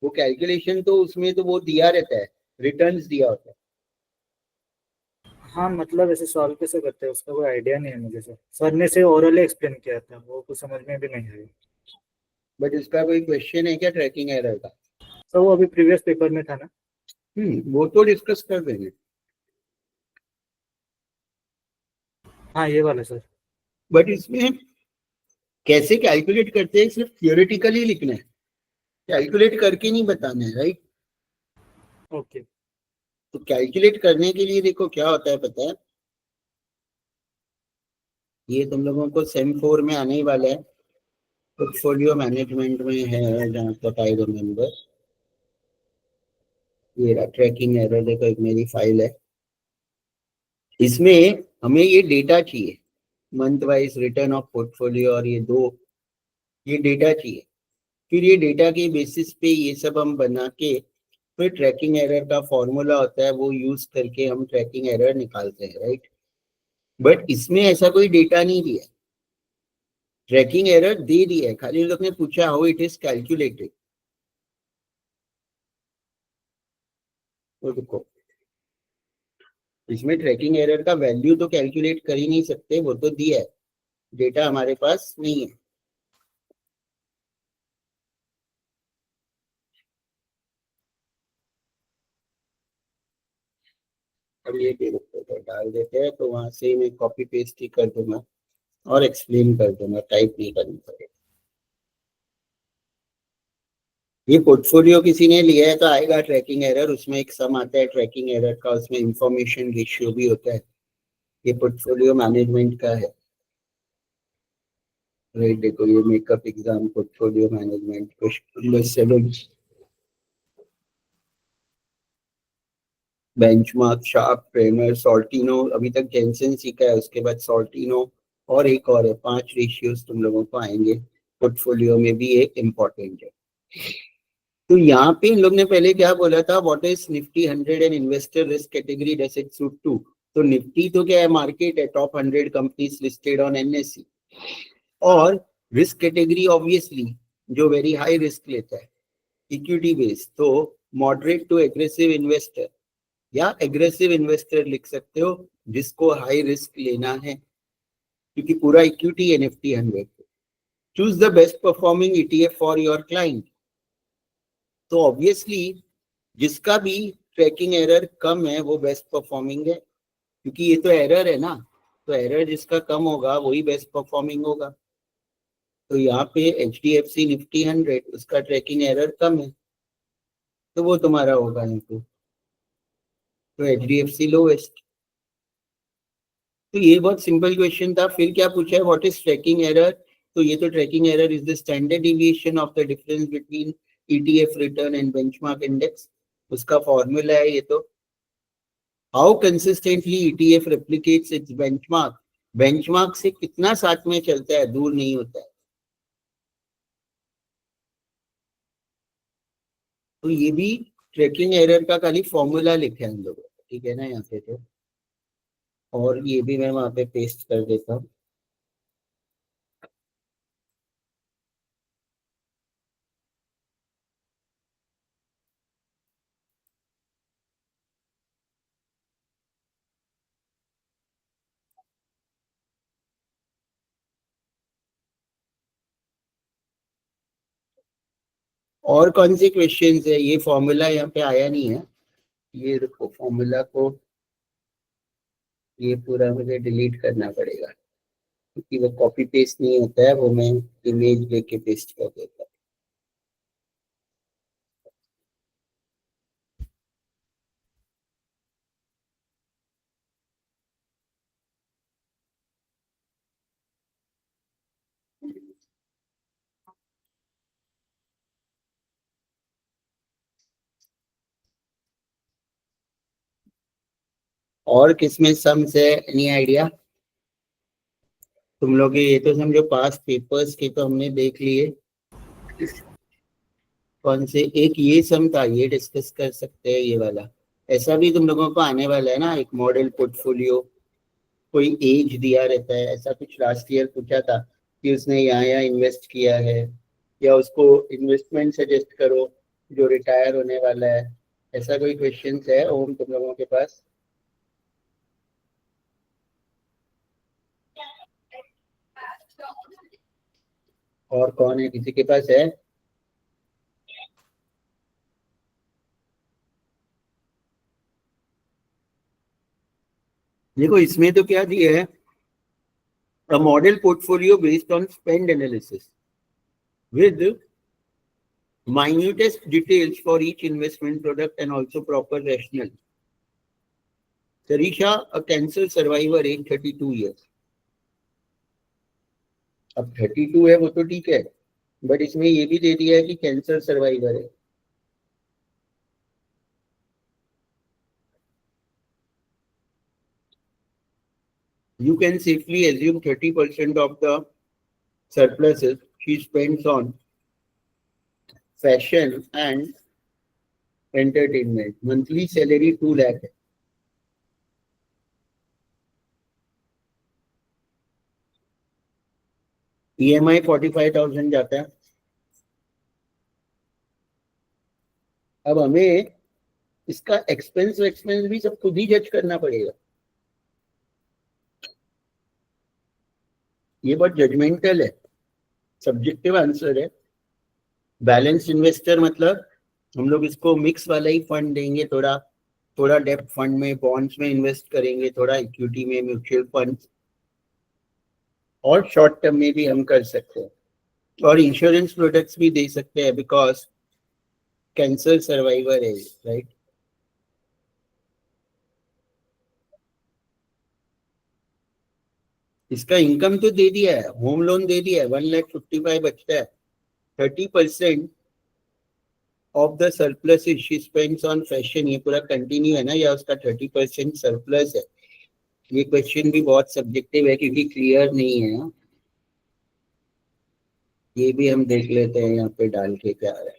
वो कैलकुलेशन तो उसमें तो वो दिया रहता है, रिटर्न्स दिया होता है। हाँ मतलब ऐसे सॉल्व कैसे करते हैं उसका कोई आइडिया नहीं है मुझे। सर ने से ओरली एक्सप्लेन किया था, वो कुछ समझ में भी नहीं आया। बट इसका कोई क्वेश्चन है क्या ट्रैकिंग एरर का? सर वो अभी प्रीवियस पेपर में था ना। वो तो डिस्कस कर देंगे। हाँ ये वाला सर। बट इसमें कैसे कैलकुलेट करते हैं सिर्फ थियोरेटिकली लिखना है, कैलकुलेट करके नहीं बताना है, राइट? ओके। तो कैलकुलेट करने के लिए देखो क्या होता है पता है, ये तुम लोगों को सेम 4 में आने ही वाला है, पोर्टफोलियो मैनेजमेंट में है जहां तक आई रिमेम्बर। ये रहा ट्रैकिंग एरर, देखो एक मेरी फाइल है, इसमें हमें ये डेटा चाहिए, month wise return of portfolio, और ये डेटा चाहिए। फिर ये डेटा के बेसिस पे ये सब हम बना के फिर ट्रैकिंग एरर का फॉर्मूला होता है, वो यूज करके हम ट्रैकिंग एरर निकालते हैं, राइट? बट इसमें ऐसा कोई डेटा नहीं दिया, ट्रैकिंग एरर दे दिया है, खाली लोग ने पूछा हाउ इट इज कैलकुलेटेड। तो देखो इसमें ट्रैकिंग एरर का वैल्यू तो कैलकुलेट कर ही नहीं सकते, वो तो दिया है, डेटा हमारे पास नहीं है। अब ये डाल देते हैं तो वहां से मैं कॉपी पेस्ट ही कर दूंगा और एक्सप्लेन कर दूंगा, टाइप नहीं करना पड़ेगा। ये पोर्टफोलियो किसी ने लिया है तो आएगा ट्रैकिंग एरर, उसमें एक सम आता है ट्रैकिंग एरर का, उसमें इंफॉर्मेशन रेशियो भी होता है। ये पोर्टफोलियो मैनेजमेंट का है, राइट? देखो ये makeup exam portfolio management question number 7, benchmark, Sharpe, Treynor, Sortino, अभी तक जेनसन सीखा है, उसके बाद सॉल्टिनो और एक और है, 5 रेशियोज तुम लोगों को आएंगे पोर्टफोलियो में भी, एक इम्पोर्टेंट है। तो यहाँ पे इन लोग ने पहले क्या बोला था, what is Nifty 100 and investor risk category does it suit to? तो निफ्टी तो क्या है, मार्केट है, top 100 companies listed on NSC. और रिस्क कैटेगरी ऑब्वियसली जो वेरी हाई रिस्क लेता है, इक्विटी बेस्ड, तो मॉडरेट टू एग्रेसिव इन्वेस्टर या एग्रेसिव इन्वेस्टर लिख सकते हो, जिसको हाई रिस्क लेना है, क्योंकि पूरा इक्विटी है Nifty 100। Choose the best performing ETF for your client. तो ऑब्वियसली जिसका भी ट्रैकिंग एरर कम है वो बेस्ट परफॉर्मिंग है, क्योंकि ये तो एरर है ना, तो एरर जिसका कम होगा वही बेस्ट परफॉर्मिंग होगा। तो यहाँ पे H D F C Nifty 100, उसका ट्रैकिंग एरर कम है, तो वो तुम्हारा होगा यहाँ पे, तो H D F C lowest. तो ये बहुत सिंपल क्वेश्चन था। फिर क्या पूछा है, व्हाट इज ट्रैकिंग एरर? तो ये तो tracking error is the standard deviation of the difference between ETF return and benchmark index, उसका फॉर्मूला है ये तो। How consistently ETF replicates it's benchmark, benchmark से कितना साथ में चलता है, दूर नहीं होता है। तो ये भी ट्रैकिंग एरर का खाली फॉर्मूला लिखा है हम लोगों ने, ठीक है ना यहाँ पे तो। और ये भी मैं वहां पे पेस्ट कर देता हूँ। और कौन सी क्वेश्चंस है, ये फॉर्मूला यहाँ पे आया नहीं है, ये देखो फॉर्मूला को, ये पूरा मुझे डिलीट करना पड़ेगा, क्योंकि वो कॉपी पेस्ट नहीं होता है, वो मैं इमेज लेके पेस्ट कर देता हूँ। और किसमें सम्स है, एनी आइडिया? तुम लोग ये तो समझो पास पेपर्स के तो हमने देख लिए, कौन से एक ये सम था, ये डिस्कस कर सकते हैं ये वाला। ऐसा भी तुम लोगों को आने वाला है ना, एक मॉडल पोर्टफोलियो, कोई एज दिया रहता है, ऐसा कुछ लास्ट ईयर पूछा था कि उसने यहाँ यहाँ इन्वेस्ट किया है, या उसको इन्वेस्टमेंट सजेस्ट करो जो रिटायर होने वाला है। ऐसा कोई क्वेश्चन है ओम तुम लोगों के पास? और कौन है, किसी के पास है? देखो इसमें तो क्या दिया है, a model portfolio based on spend analysis with minutest details for each investment product and also proper rationale. Tarisha, a cancer survivor, age 32 years. अब 32 है वो तो ठीक है, बट इसमें ये भी दे दिया है कि कैंसर सर्वाइवर है। You can safely assume 30% of the surpluses she spends on fashion and entertainment. Monthly salary 2 lakh है। EMI 45,000 जाता है। अब हमें इसका एक्सपेंस भी सब खुद ही जज करना पड़ेगा। ये बहुत जजमेंटल है, सब्जेक्टिव आंसर है। बैलेंस इन्वेस्टर मतलब हम लोग इसको मिक्स वाला ही फंड देंगे, थोड़ा थोड़ा डेप्थ फंड में, बॉन्ड्स में इन्वेस्ट करेंगे, थोड़ा इक्विटी में, म्यूचुअल फंड, और शॉर्ट टर्म में भी हम कर सकते हैं, और इंश्योरेंस प्रोडक्ट्स भी दे सकते हैं बिकॉज कैंसर सर्वाइवर है, राइट। इसका इनकम तो दे दिया है, होम लोन दे दिया है, 1,55,000 बचता है। 30% of the surplus she spends on fashion, ये पूरा कंटिन्यू है ना, या उसका 30% सरप्लस है? ये क्वेश्चन भी बहुत सब्जेक्टिव है क्योंकि क्लियर नहीं है ना? ये भी हम देख लेते हैं यहाँ पे डाल के क्या है।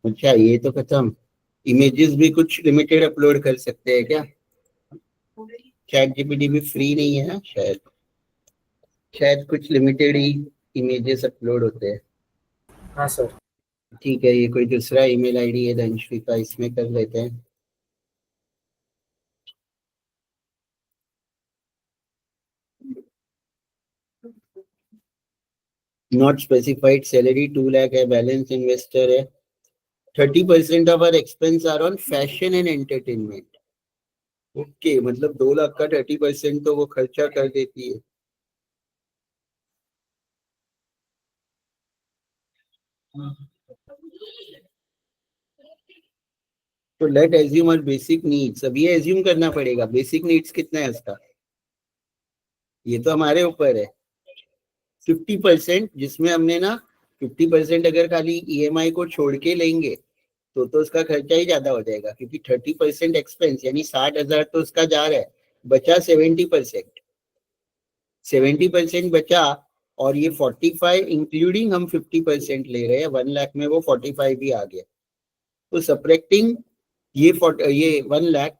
अच्छा ये तो खत्म। इमेजेस भी कुछ लिमिटेड अपलोड कर सकते हैं क्या? चैट जीपीटी भी फ्री नहीं है ना शायद, शायद कुछ लिमिटेड ही इमेजेस अपलोड होते हैं। हाँ सर। ठीक है, ये कोई दूसरा ईमेल आईडी है धनश्री का, इसमें कर लेते हैं। नॉट स्पेसिफाइड सैलरी 2 लाख है, बैलेंस इन्वेस्टर है। 30% of our expense are on fashion and entertainment. Okay, मतलब 2 लाख का 30% तो वो खर्चा कर देती है। तो लेट एज्यूम और बेसिक नीड्स, अब ये एज्यूम करना पड़ेगा बेसिक नीड्स कितना है उसका, ये तो हमारे ऊपर है। 50%, जिसमें हमने ना 50% अगर खाली ईएमआई को छोड़ के लेंगे तो उसका खर्चा ही ज्यादा हो जाएगा, क्योंकि 30% एक्सपेंस यानी 60,000 तो उसका जा रहा है, बचा 70%। 70% बचा, और ये 45 इंक्लूडिंग हम 50% ले रहे हैं, 1 लाख में वो 45 भी आ गया। तो सब्ट्रैक्टिंग ये 1 लाख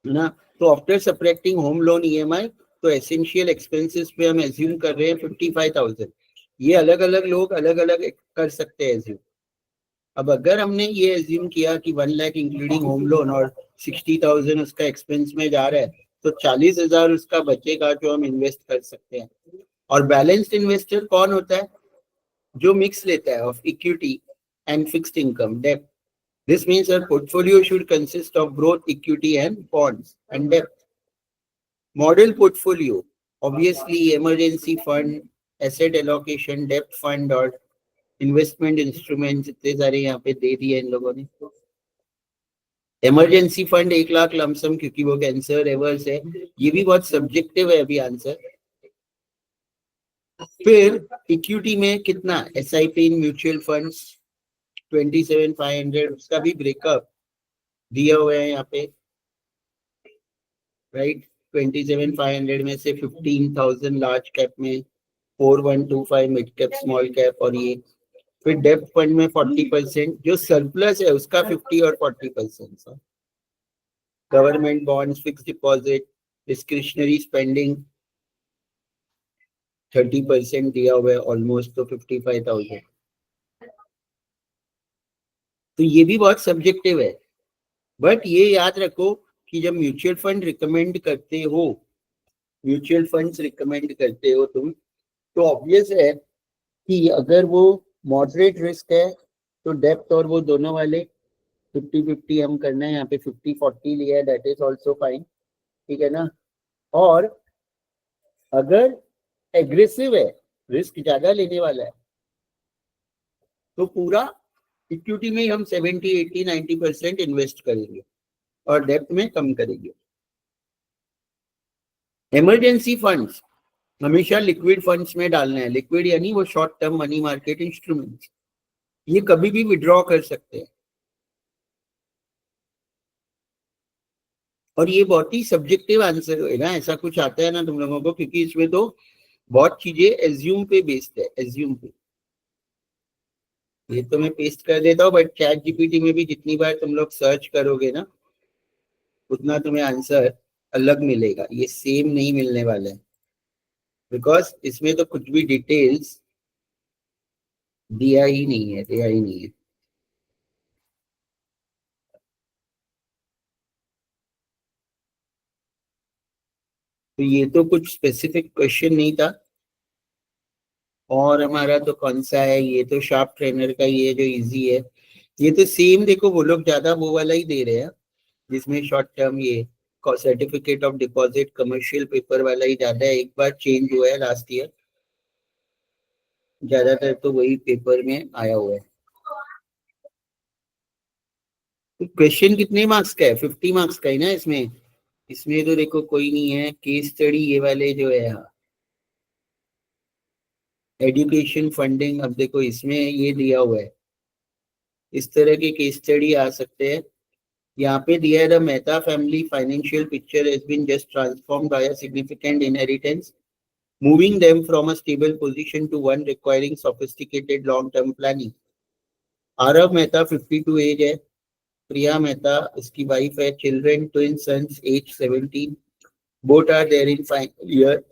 ना, तो after subtracting home loan EMI, तो एसेंशियल एक्सपेंसेस पे हम एज्यूम कर रहे हैं 55,000। ये अलग अलग लोग अलग अलग कर सकते हैं एज्यूम। अब अगर हमने ये एज्यूम किया कि 1 लाख इंक्लूडिंग होम लोन और 60,000 उसका एक्सपेंस में जा रहा है, तो 40,000 उसका बचेगा जो हम इन्वेस्ट कर सकते हैं। और बैलेंस्ड इन्वेस्टर कौन होता है? जो मिक्स लेता है of equity and fixed income debt. This means our portfolio should consist of both equity and bonds and debt. Model portfolio, obviously emergency fund, asset allocation, debt fund, or investment instruments इतने सारे यहाँ पे दे दिए इन लोगों ने। Emergency fund 1 lakh lump sum, क्योंकि वो cancer reverse है, ये भी बहुत सब्जेक्टिव है अभी आंसर। फिर इक्विटी में कितना, एसआईपी इन म्यूचुअल फंड्स 27,500, उसका भी ब्रेकअप दिया हुआ है यहाँ पे, राइट। 27,500 में से 15,000 लार्ज कैप में, 4125 मिड कैप स्मॉल कैप, और ये फिर डेप्थ फंड में 40%, जो सरप्लस है उसका 50 और 40%। Government bonds, fix deposit, discretionary spending 30% दिया हुआ है ऑलमोस्ट, तो 55,000। तो ये भी बहुत सब्जेक्टिव है, बट ये याद रखो कि जब म्यूचुअल फंड रिकमेंड करते हो, म्यूचुअल फंड्स रिकमेंड करते हो तुम, तो ऑब्वियस है कि अगर वो मॉडरेट रिस्क है तो डेप्थ और वो दोनों वाले 50-50 हम करना है, यहाँ पे 50-40 लिया है, दैट इज ऑल्सो फाइन, ठीक है ना। और अगर एग्रेसिव है, रिस्क ज्यादा लेने वाला है, तो पूरा इक्विटी में हम 70, 80, 90% इन्वेस्ट करेंगे और डेप्थ में कम करेंगे। इमरजेंसी फंड्स हमेशा लिक्विड फंड्स में डालना है, लिक्विड यानी वो short term money market instruments, ये कभी भी विड्रॉ कर सकते हैं। और ये बहुत ही सब्जेक्टिव आंसर है ना, ऐसा कुछ आता है ना तुम लोगों को, क्योंकि इसमें तो बहुत चीजें एज्यूम पे बेस्ड है, एज्यूम पे। ये तो मैं पेस्ट कर देता हूँ, बट चैट जीपीटी में भी जितनी बार तुम लोग सर्च करोगे ना, उतना तुम्हें आंसर अलग मिलेगा, ये सेम नहीं मिलने वाला है, बिकॉज इसमें तो कुछ भी डिटेल्स दिया ही नहीं है, दिया ही नहीं है। तो ये तो कुछ स्पेसिफिक क्वेश्चन नहीं था। और हमारा तो कौन सा है, ये तो शार्प ट्रेनर का, ये जो इजी है, ये तो सेम, देखो वो लोग ज्यादा वो वाला ही दे रहे हैं, जिसमें शॉर्ट टर्म ये certificate of deposit commercial paper वाला ही ज्यादा है, एक बार चेंज हुआ है लास्ट ईयर, ज्यादातर तो वही पेपर में आया हुआ है। तो क्वेश्चन कितने मार्क्स का है, 50 मार्क्स का ही ना इसमें। इसमें तो देखो कोई नहीं है, केस स्टडी ये वाले जो है, एजुकेशन फंडिंग, अब देखो इसमें ये दिया हुआ है, इस तरह के केस स्टडी आ सकते हैं। यहाँ पे दिया है, the Mehta family financial picture has been just transformed by a significant inheritance, moving them from a stable position to one requiring sophisticated long-term planning. Aarav Mehta 52 age है, प्रिया मेहता उसकी वाइफ है, children twin sons age 17, both are there in final year.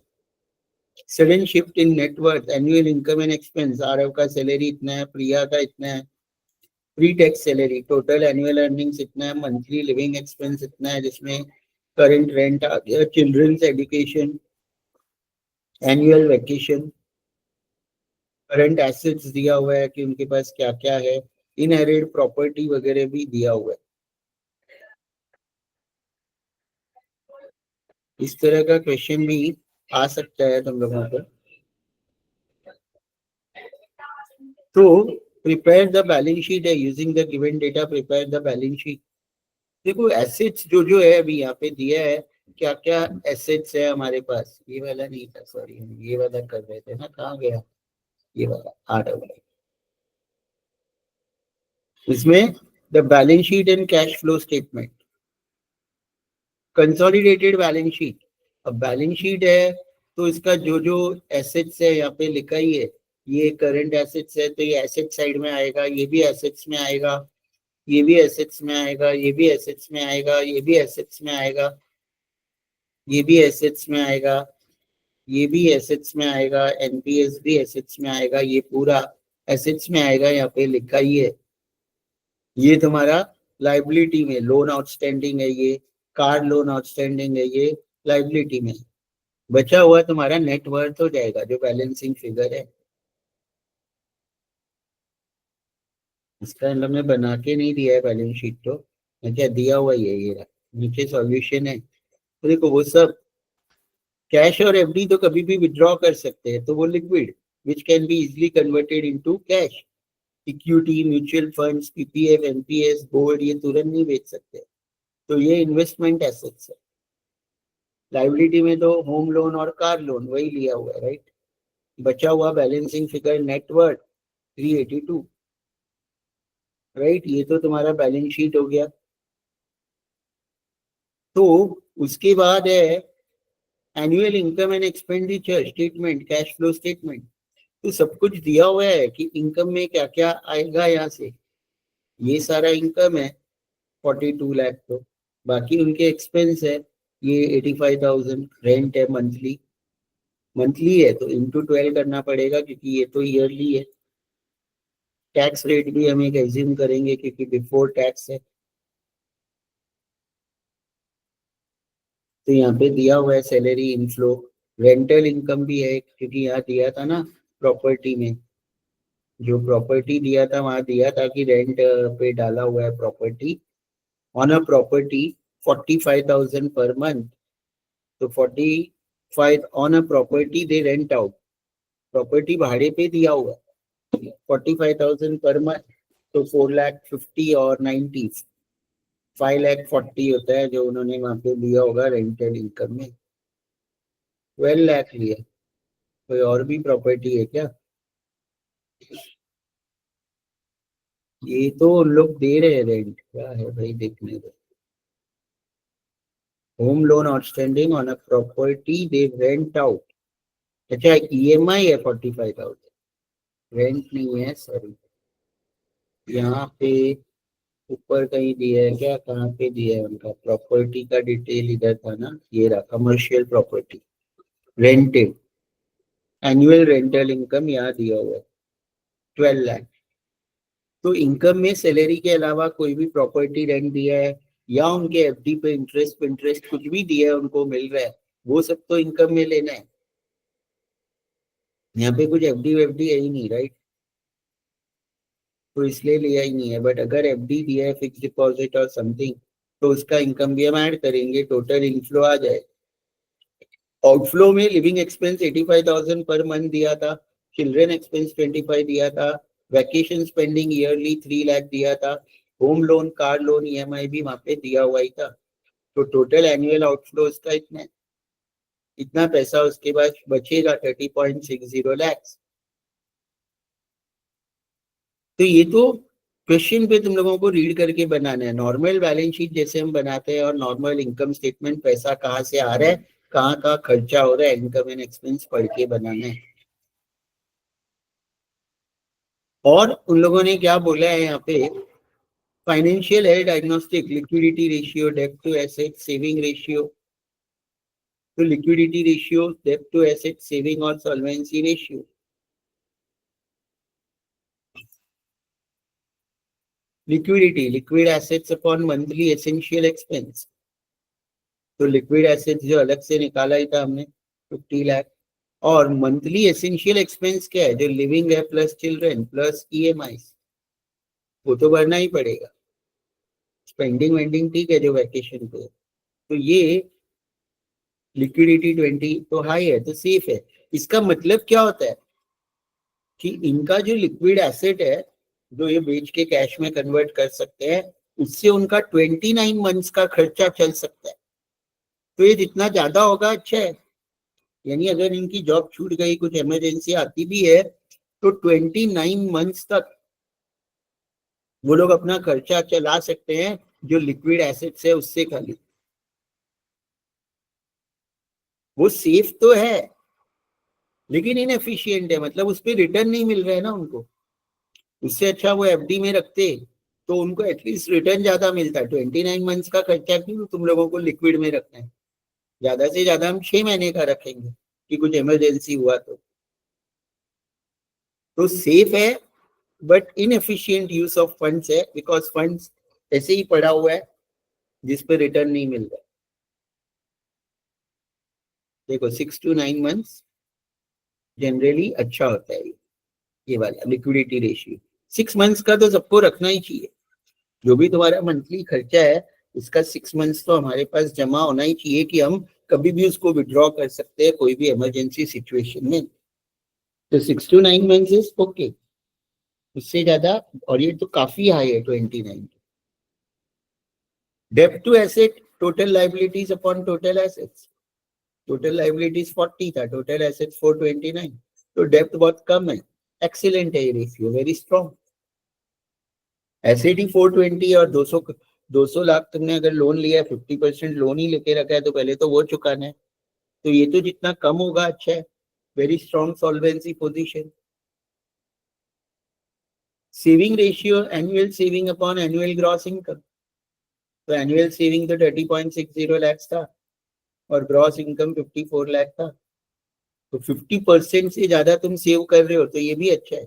Sudden shift in net worth, annual income and expense, Aarav का salary इतना है, प्रिया का इतना है, pre tax salary, total annual earnings इतना है, मंथली लिविंग एक्सपेंस इतना है, जिसमें करंट रेंट आ गया, children's education, annual vacation, current assets दिया हुआ है कि उनके पास क्या क्या है, इनहेरिटेड प्रॉपर्टी वगैरह भी दिया हुआ है। इस तरह का क्वेश्चन भी आ सकता है तुम लोगों को। तो प्रिपेयर द बैलेंस शीट है, using the given data prepare the balance sheet. देखो एसेट्स जो जो है अभी यहाँ पे दिया है, क्या क्या एसेट्स है हमारे पास, ये वाला नहीं था, सॉरी ये वाला कर रहे थे ना, कहाँ गया ये वाला, आ रहा है इसमें, the balance sheet and cash flow statement, consolidated balance sheet. अब बैलेंस शीट है तो इसका जो जो एसेट्स है यहाँ पे लिखा ही है, ये करंट एसेट्स है तो ये एसेट साइड में आएगा, ये भी एसेट्स में आएगा, ये भी एसेट्स में आएगा, ये भी एसेट्स में आएगा, ये भी एसेट्स में आएगा, ये भी एसेट्स में आएगा, ये भी एसेट्स में आएगा, एनपीएस भी एसेट्स में आएगा, ये पूरा एसेट्स में आएगा, यहाँ पे लिखा ही है। ये तुम्हारा लाइबिलिटी में लोन आउटस्टैंडिंग है, ये कार लोन आउटस्टैंडिंग है, ये लाइबिलिटी में। बचा हुआ तुम्हारा नेटवर्थ हो जाएगा, जो बैलेंसिंग फिगर है। इसका इन लोग ने बना के नहीं दिया है बैलेंस शीट, तो क्या दिया हुआ ही है, ये रहा नीचे सॉल्यूशन है। तो देखो वो सब कैश और एफडी तो कभी भी विड्रॉ कर सकते हैं, तो वो liquid which can be easily converted into cash, equity, mutual funds, PPF, NPS, gold, ये तुरंत नहीं बेच सकते, तो ये इन्वेस्टमेंट एसेट्स है। लाइबिलिटी में तो होम लोन और कार लोन वही लिया हुआ है, राइट। बचा हुआ बैलेंसिंग फिगर नेटवर्थ 382, राइट, ये तो तुम्हारा बैलेंस शीट हो गया। तो उसके बाद है annual income and expenditure statement, cash flow statement. तो सब कुछ दिया हुआ है कि इनकम में क्या क्या आएगा यहाँ से। ये सारा इनकम है 42 लाख, तो बाकी उनके एक्सपेंस है ये 85,000, रेंट है मंथली, मंथली है तो इंटू 12 करना पड़ेगा क्योंकि ये तो ईयरली है। टैक्स रेट भी हम एक एज्यूम करेंगे क्योंकि बिफोर टैक्स है। तो यहाँ पे दिया हुआ है सैलरी इनफ्लो, रेंटल इनकम भी है क्योंकि यहाँ दिया था ना प्रॉपर्टी में, जो प्रॉपर्टी दिया था वहां दिया था कि रेंट पे डाला हुआ है property. On a property 45,000 per month, तो 45 on a property they rent out, property भाड़े पे दिया हुआ है 45,000 पर मंथ, तो 4,50,000 और 90 5,40,000 होता है जो उन्होंने वहां पे लिया होगा रेंटल इनकम में। 12 लाख लिया। कोई और भी प्रॉपर्टी है क्या? ये तो उन लोग दे रहे हैं रेंट, क्या है भाई देखने दो। Home loan outstanding on a property they rent out, अच्छा ईएमआई है 45,000, रेंट नहीं है सॉरी। यहाँ पे ऊपर कहीं दिया है क्या, कहाँ पे दिया है उनका प्रॉपर्टी का डिटेल, इधर था ना, ये रहा commercial property rented, annual rental income यहाँ दिया हुआ है 12 लाख। तो इनकम में सैलरी के अलावा कोई भी प्रॉपर्टी रेंट दिया है या उनके एफडी पे इंटरेस्ट कुछ भी दिया है उनको मिल रहा है, वो सब तो इनकम में लेना है। यहाँ पे कुछ एफडी वेफडी है ही नहीं, राइट, तो इसलिए लिया ही नहीं है। बट अगर एफडी दिया है फिक्स डिपॉजिट और समथिंग, तो उसका इनकम भी हम ऐड करेंगे, टोटल इनफ्लो आ जाए। आउटफ्लो में लिविंग एक्सपेंस 85,000 पर मंथ दिया था, चिल्ड्रन एक्सपेंस 25 दिया था, वैकेशन स्पेंडिंग ईयरली 3 लाख दिया था, home loan, car loan, EMI भी वहां पे दिया हुआ ही था। तो टोटल एनुअल आउटफ्लो इसका इतना, इतना पैसा उसके बाद बचेगा 30.60 लाख। तो ये तो क्वेश्चन पे तुम लोगों को रीड करके बनाना है, नॉर्मल बैलेंस शीट जैसे हम बनाते हैं और नॉर्मल इनकम स्टेटमेंट, पैसा कहाँ से आ रहा है, कहाँ कहाँ खर्चा हो रहा है, इनकम एंड एक्सपेंस पढ़ के बनाना है। और उन लोगों ने क्या बोला है यहाँ पे, फाइनेंशियल है डायग्नोस्टिक, लिक्विडिटी रेशियो, डेब्ट टू एसेट, सेविंग रेशियो। तो लिक्विडिटी रेशियो, डेब्ट टू एसेट, सेविंग और solvency ratio. Liquidity, liquid assets upon monthly essential expense, तो लिक्विड एसेट्स जो अलग से निकाला ही था हमने 50 लाख, और मंथली एसेंशियल एक्सपेंस क्या है, जो लिविंग है प्लस चिल्ड्रन प्लस ईएमआई, वो तो भरना ही पड़ेगा। स्पेंडिंग वेंडिंग ठीक है जो वैकेशन पे, तो ये लिक्विडिटी 20 तो हाई है, तो सेफ है। इसका मतलब क्या होता है कि इनका जो लिक्विड एसेट है जो ये बेच के कैश में कन्वर्ट कर सकते हैं, उससे उनका 29 मंथ्स का खर्चा चल सकता है। तो ये जितना ज्यादा होगा अच्छा है, यानी अगर इनकी जॉब छूट गई, कुछ इमरजेंसी आती भी है, तो 29 मंथ्स तक वो लोग अपना खर्चा चला सकते हैं जो लिक्विड एसेट्स है उससे खाली। वो सेफ तो है लेकिन इनएफिशिएंट है, मतलब उस पर रिटर्न नहीं मिल रहा है ना उनको। उससे अच्छा वो एफडी में रखते तो उनको एटलीस्ट रिटर्न ज्यादा मिलता। 29 मंथ्स का खर्चा क्यों तुम लोगों को लिक्विड में रखना है, ज्यादा से ज्यादा हम 6 महीने का रखेंगे कि कुछ इमरजेंसी हुआ तो सेफ है। But inefficient use of funds है, बिकॉज फंड्स ऐसे ही पड़ा हुआ है जिस पे रिटर्न नहीं मिल रहा। देखो 6 to 9 मंथ्स जनरली अच्छा होता है ये वाला लिक्विडिटी रेशियो। 6 मंथ्स का तो सबको रखना ही चाहिए, जो भी तुम्हारा मंथली खर्चा है उसका 6 मंथ्स तो हमारे पास जमा होना ही चाहिए कि हम कभी भी उसको विड्रॉ कर सकते हैं कोई भी इमरजेंसी सिचुएशन में। तो 6 to 9 मंथ्स इज ओके। उससे ज्यादा, और ये तो काफी हाई है 29। डेब्ट to asset total liabilities upon total assets, total liabilities 40 था, टोटल एसेट्स 429, तो डेब्ट बहुत कम है। एक्सीलेंट है ये रेशियो, वेरी स्ट्रॉन्ग। एसेट ही 420 और 200 लाख तुमने अगर लोन लिया है, 50% लोन ही लेके रखा है, तो पहले तो वो चुकाना है। तो ये तो जितना कम होगा अच्छा है। Very strong solvency position. Saving ratio, annual saving upon annual gross income, तो एनुअल सेविंग तो 30.60 लाख था और ग्रॉस इनकम 54 लाख था, तो 50% से ज्यादा तुम सेव कर रहे हो, तो ये भी अच्छा है।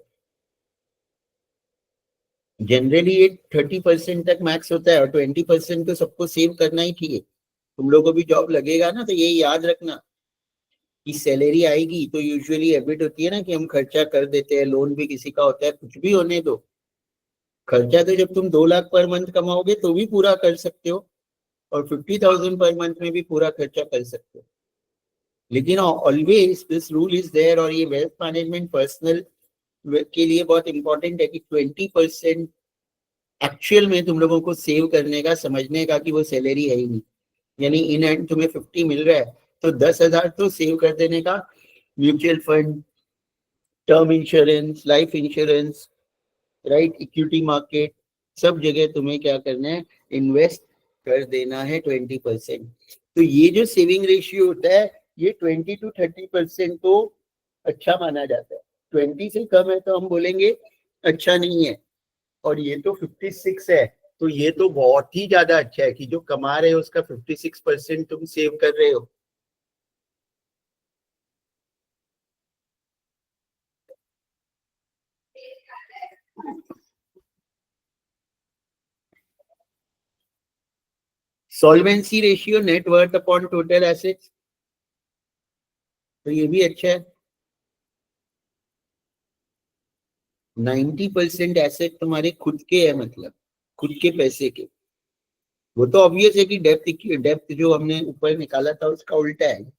जनरली ये 30% तक मैक्स होता है और 20% तो सबको सेव करना ही चाहिए। तुम लोगों को भी जॉब लगेगा ना, तो ये याद रखना कि सैलरी आएगी तो यूजुअली हैबिट होती है ना कि हम खर्चा कर देते हैं, लोन भी किसी का होता है, कुछ भी होने दो, खर्चा तो जब तुम 2 लाख पर मंथ कमाओगे तो भी पूरा कर सकते हो, और 50,000 पर मंथ में भी पूरा खर्चा कर सकते हो। लेकिन always this rule is there, और ये वेल्थ मैनेजमेंट पर्सनल के लिए बहुत इंपॉर्टेंट है कि 20% एक्चुअल में तुम लोगों को सेव करने का, समझने का कि वो सैलरी है ही नहीं, यानी इन एंड तुम्हें 50 मिल रहा है तो 10,000 तो सेव कर देने का। Mutual fund, term insurance, life insurance, right, equity market, सब जगह तुम्हें क्या करना है, इन्वेस्ट कर देना है 20%। तो ये जो सेविंग रेशियो होता है, ये 20 to 30% तो अच्छा माना जाता है। 20 से कम है तो हम बोलेंगे अच्छा नहीं है, और ये तो 56 है, तो ये तो बहुत ही ज्यादा अच्छा है कि जो कमा रहे हो उसका 56% तुम सेव कर रहे हो। Solvency ratio, net worth upon total assets, तो ये भी अच्छा है। 90% एसेट तुम्हारे खुद के है, मतलब खुद के पैसे के। वो तो ऑब्वियस है कि डेप्थ जो हमने ऊपर निकाला था उसका उल्टा है।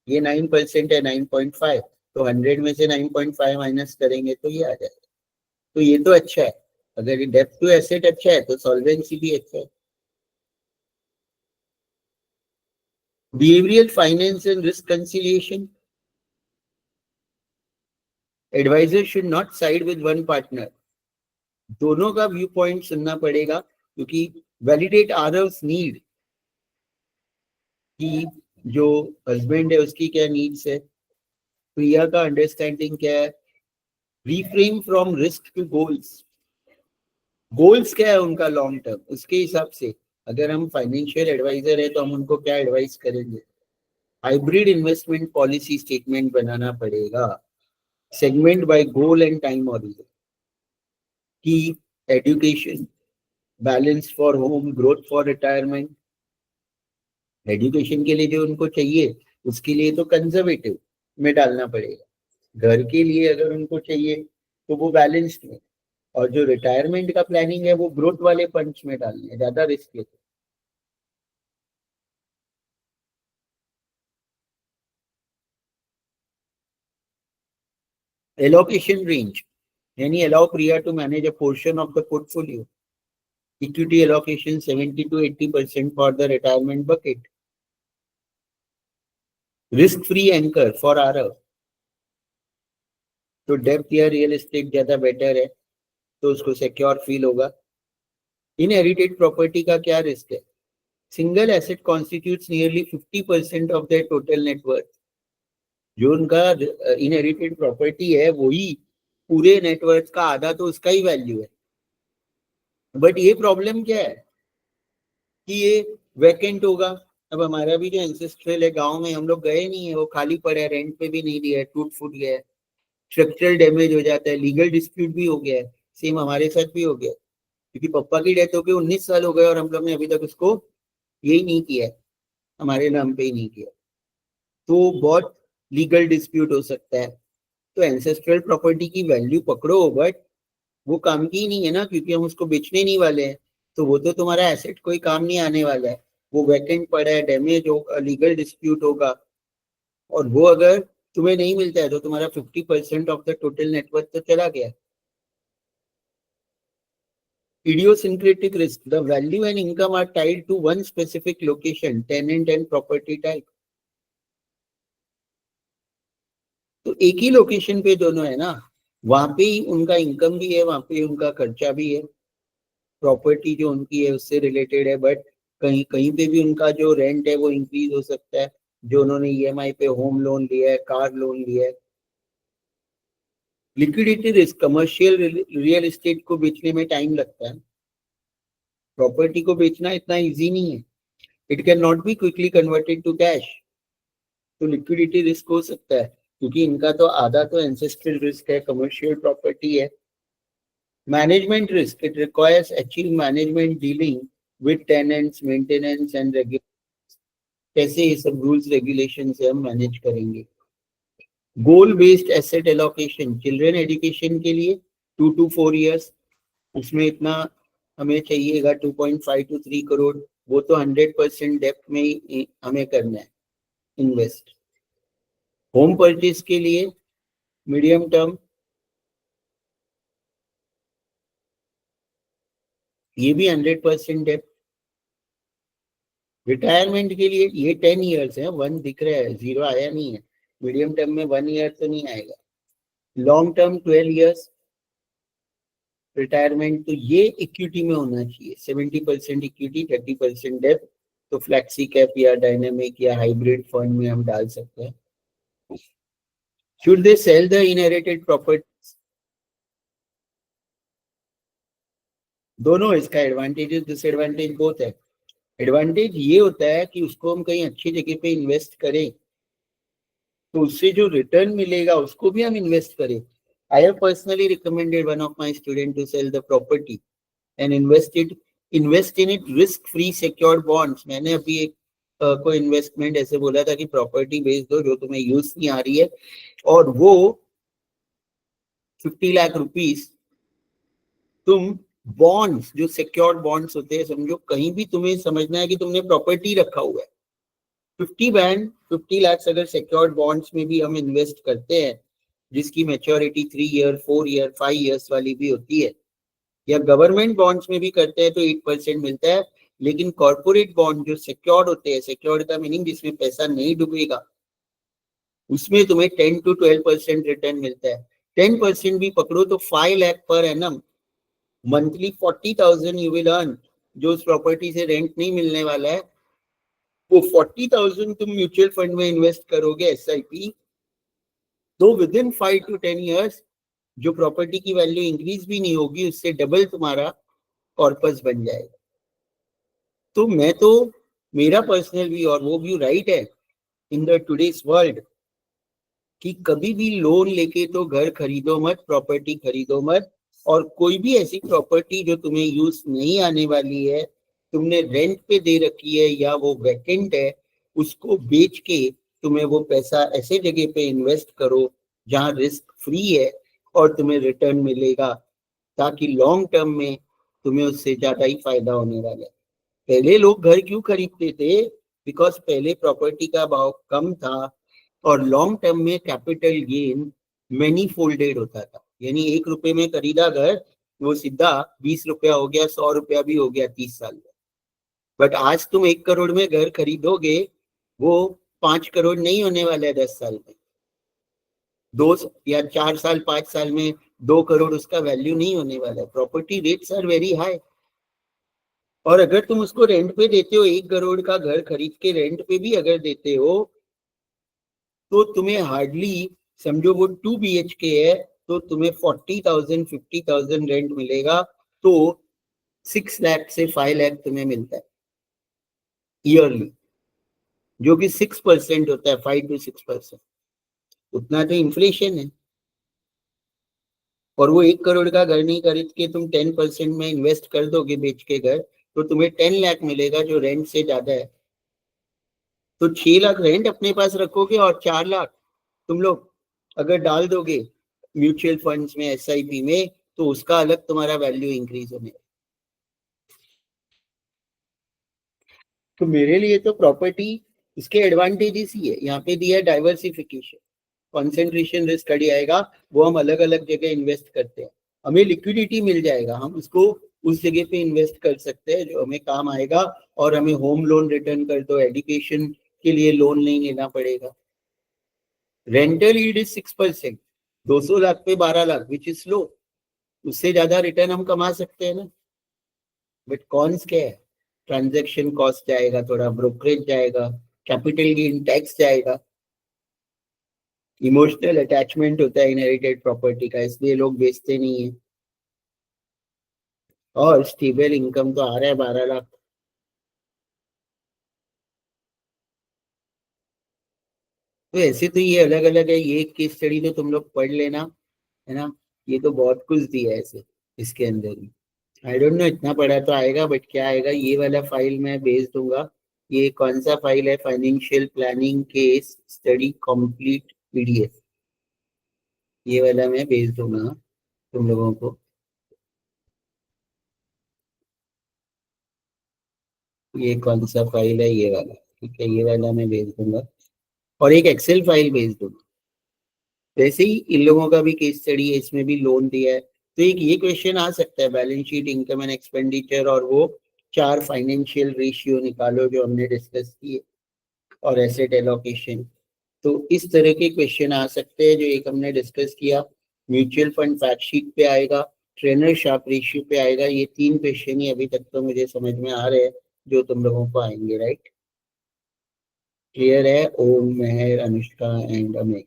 ये 9% है, 9.5, तो 100 में से 9.5 माइनस करेंगे तो ये आ जाएगा। तो ये तो अच्छा है, अगर ये डेप्थ टू एसेट अच्छा है तो सॉल्वेंसी भी अच्छा है। Behavioural finance and risk conciliation, adviser should not side with one partner, दोनों का व्यू पॉइंट सुनना पड़ेगा, क्योंकि वैलिडेट अदर्स नीड, कि जो हस्बैंड है उसकी क्या नीड्स है, प्रिया का अंडरस्टैंडिंग क्या है, reframe from risk to goals, goals क्या है उनका लॉन्ग टर्म, उसके हिसाब से अगर हम फाइनेंशियल एडवाइजर है तो हम उनको क्या एडवाइस करेंगे। हाइब्रिड इन्वेस्टमेंट पॉलिसी स्टेटमेंट बनाना पड़ेगा, segment by goal and time horizon, की education, balance for home, growth for retirement. Education के लिए जो उनको चाहिए उसके लिए तो कंजर्वेटिव में डालना पड़ेगा, घर के लिए अगर उनको चाहिए तो वो बैलेंस्ड में, और जो रिटायरमेंट का प्लानिंग है वो ग्रोथ वाले फंड्स में डालनी है, ज्यादा रिस्क लेते। एलोकेशन रेंज, यानी allow Priya to manage a portion of the portfolio. Equity allocation 70 to 80% for the retirement bucket. Risk free anchor for RR. तो डेप्थ या रियल एस्टेट ज्यादा बेटर है, तो उसको सिक्योर फील होगा। इनहेरिटेड प्रॉपर्टी का क्या रिस्क है, single asset constitutes nearly 50% of their total net worth, जो उनका इनहेरिटेड प्रॉपर्टी है वही पूरे नेटवर्थ का आधा, तो उसका ही वैल्यू है। बट ये प्रॉब्लम क्या है कि ये वैकेंट होगा। अब हमारा भी जो एंसेस्ट्रल है गांव में, हम लोग गए नहीं है, वो खाली पड़ा है, रेंट पे भी नहीं दिया है, टूट फूट गया है, स्ट्रक्चरल डैमेज हो जाता है, लीगल डिस्प्यूट भी हो गया है, सेम हमारे साथ भी हो गया, क्योंकि पापा की डेथ हो गई 19 साल हो गए और हम लोग ने अभी तक उसको यही नहीं किया है, हमारे नाम पे ही नहीं किया, तो बहुत लीगल डिस्प्यूट हो सकता है। तो एंसेस्ट्रल प्रॉपर्टी की वैल्यू पकड़ो, बट वो काम की ही नहीं है ना, क्योंकि हम उसको बेचने नहीं वाले हैं, तो वो तो तुम्हारा एसेट कोई काम नहीं आने वाला है, वो वैकेंट पड़ा है, डैमेज होगा, लीगल डिस्प्यूट होगा, और वो अगर तुम्हें नहीं मिलता है तो तुम्हारा 50% ऑफ द टोटल नेटवर्थ तो चला गया। Idiosyncratic risk, the value and income are tied to one specific location, tenant and property type. तो एक ही लोकेशन पे दोनों है ना, वहां पे ही उनका इनकम भी है, वहां पे ही उनका खर्चा भी है, प्रॉपर्टी जो उनकी है उससे रिलेटेड है, बट कहीं कहीं पे भी उनका जो रेंट है वो इंक्रीज हो सकता है, जो उन्होंने ईएमआई पे होम लोन लिया है, कार लोन लिया है। Liquidity risk, commercial real estate को बेचने में टाइम लगता है, प्रॉपर्टी को बेचना इतना इजी नहीं है, it can not be quickly converted to cash, तो लिक्विडिटी रिस्क हो सकता है, क्योंकि इनका तो आधा तो एंसेस्ट्रल रिस्क है, कमर्शियल प्रॉपर्टी है। Management risk, it requires achieve management dealing with tenants, maintenance and regulations, कैसे ये सब रूल्स रेगुलेशन से हम मैनेज करेंगे। Goal based asset allocation, children education के लिए 2 to 4 years, उसमें इतना हमें चाहिएगा 2.5 to 3 करोड़, वो तो 100% डेप्थ में ही हमें करना है इन्वेस्ट। होम परचेज के लिए मीडियम टर्म, ये भी 100% डेप्थ। रिटायरमेंट के लिए ये 10 years है, 1 दिख रहा है, 0 आया नहीं है, मीडियम टर्म में 1 year तो नहीं आएगा, लॉन्ग टर्म 12 years। रिटायरमेंट तो ये इक्विटी में होना चाहिए, 70% इक्विटी 30% डेप्थ, तो फ्लैक्सी कैप या डायनेमिक या हाइब्रिड फंड में हम डाल सकते हैं। Should they sell the inherited properties, दोनों इसका एडवांटेजेस डिसएडवांटेज बोथ है। एडवांटेज ये होता है कि उसको हम कहीं अच्छी जगह पे इन्वेस्ट करें तो उससे जो रिटर्न मिलेगा उसको भी हम इन्वेस्ट करें। I have personally recommended one of my students to sell the property and invest in it risk-free secured bonds। मैंने अभी एक कोई इन्वेस्टमेंट ऐसे बोला था कि प्रॉपर्टी बेच दो जो तुम्हें यूज नहीं आ रही है, और वो 50 लाख रुपीस तुम बॉन्ड्स, जो सिक्योर्ड बॉन्ड्स होते हैं, समझो कहीं भी तुम्हें समझना है कि तुमने प्रॉपर्टी रखा हुआ है, 50 लाख अगर सिक्योर्ड बॉन्ड्स में भी हम इन्वेस्ट करते हैं, जिसकी मैच्योरिटी 3 year 4 year 5 years वाली भी होती है, या गवर्नमेंट बॉन्ड्स में भी करते हैं तो 8% मिलता है। लेकिन कॉर्पोरेट बॉन्ड जो सिक्योर्ड होते हैं, सिक्योर्ड का मीनिंग जिसमें पैसा नहीं डूबेगा, उसमें तुम्हें 10 to 12% रिटर्न मिलता है। 10% भी पकड़ो तो 5 lakh per annum, monthly 40,000 you will earn. जो उस प्रॉपर्टी से रेंट नहीं मिलने वाला है, वो 40,000 तुम म्यूचुअल फंड में इन्वेस्ट करोगे SIP, तो विद इन 5 to 10 years जो प्रॉपर्टी की वैल्यू इंक्रीज भी नहीं होगी, उससे डबल तुम्हारा कॉर्पस बन जाएगा। तो मैं तो, मेरा पर्सनल व्यू और वो व्यू राइट है इन द टुडेस वर्ल्ड, कि कभी भी लोन लेके तो घर खरीदो मत, प्रॉपर्टी खरीदो मत, और कोई भी ऐसी प्रॉपर्टी जो तुम्हें यूज नहीं आने वाली है, तुमने रेंट पे दे रखी है या वो वैकेंट है, उसको बेच के तुम्हें वो पैसा ऐसे जगह पे इन्वेस्ट करो जहां रिस्क फ्री है और तुम्हें रिटर्न मिलेगा, ताकि लॉन्ग टर्म में तुम्हें उससे ज्यादा ही फायदा होने वाला है। पहले लोग घर क्यों खरीदते थे? बिकॉज पहले प्रॉपर्टी का भाव कम था और लॉन्ग टर्म में कैपिटल गेन मैनी फोल्डेड होता था, यानी 1 रुपए में खरीदा घर, वो सीधा 20 रुपया हो गया, 100 रुपया भी हो गया 30 साल में। बट आज तुम 1 करोड़ में घर खरीदोगे, वो 5 करोड़ नहीं होने वाला है 10 साल में, 2 या 4 साल 5 साल में 2 करोड़ उसका वैल्यू नहीं होने वाला है। Property rates are very high, और अगर तुम उसको रेंट पे देते हो, 1 करोड़ का घर खरीद के रेंट पे भी अगर देते हो, तो तुम्हें हार्डली, समझो वो 2 BHK है, तो तुम्हें 40,000 50,000 रेंट मिलेगा, तो 6 लाख से 5 लाख तुम्हें मिलता है ईयरली, जो कि 6% होता है, 5 to 6%, उतना तो इन्फ्लेशन है। और वो 1 करोड़ का घर नहीं खरीद के तुम 10% में इन्वेस्ट कर दोगे बेच के घर, तो तुम्हें 10 लाख मिलेगा, जो रेंट से ज्यादा है। तो 6 लाख रेंट अपने पास रखोगे और 4 लाख तुम लोग अगर डाल दोगे म्यूचुअल फंड्स में, SIP में, तो उसका अलग तुम्हारा वैल्यू इंक्रीज होने। तो मेरे लिए तो प्रॉपर्टी, इसके एडवांटेजेस ही है, यहाँ पे दिया है डाइवर्सिफिकेशन, कंसंट्रेशन रिस्क कट आएगा, वो हम अलग अलग जगह इन्वेस्ट करते हैं, हमें लिक्विडिटी मिल जाएगा, हम उसको उस जगह पे इन्वेस्ट कर सकते हैं जो हमें काम आएगा, और हमें होम लोन रिटर्न कर दो, एजुकेशन के लिए लोन नहीं लेना पड़ेगा। रेंटल यील्ड इज 6%, 200 लाख पे 12 लाख, विच इज लो। उससे ज्यादा रिटर्न हम कमा सकते हैं ना। बट कॉन्स क्या है? ट्रांजैक्शन कॉस्ट जाएगा, थोड़ा ब्रोकरेज जाएगा, कैपिटल गेन टैक्स जाएगा, इमोशनल अटैचमेंट होता है इनहेरिटेड प्रॉपर्टी का, इसलिए लोग बेचते नहीं है। और स्टेबल इनकम तो आ रहा है 12 लाख। तो ऐसे तो ये अलग अलग है, ये केस स्टडी तो तुम लोग पढ़ लेना, है ना। ये तो बहुत कुछ दिया है ऐसे इसके अंदर ही। आई डोंट नो इतना पढ़ा तो आएगा, बट क्या आएगा, ये वाला फाइल मैं भेज दूंगा। ये कौन सा फाइल है? Financial planning case study complete PDF, ये वाला मैं भेज दूंगा तुम लोगों को। ये कौन सा फाइल है? ये वाला, ठीक है, ये वाला मैं भेज दूंगा। और एक एक्सेल फाइल भेज दूंगा। वैसे ही इन लोगों का भी केस स्टडी है, इसमें भी लोन दिया है। तो एक ये क्वेश्चन आ सकता है, balance sheet, income and expenditure, और वो 4 फाइनेंशियल रेशियो निकालो जो हमने डिस्कस किए, और एसेट एलोकेशन। तो इस तरह के क्वेश्चन आ सकते हैं जो एक हमने डिस्कस किया। म्यूचुअल फंड फैक्ट शीट पे आएगा, ट्रेनर शार्प रेशियो पे आएगा। ये 3 क्वेश्चन ही अभी तक तो मुझे समझ में आ रहे हैं जो तुम लोगों को आएंगे, राइट? क्लियर है? Om, Meher, Anushka and Amit,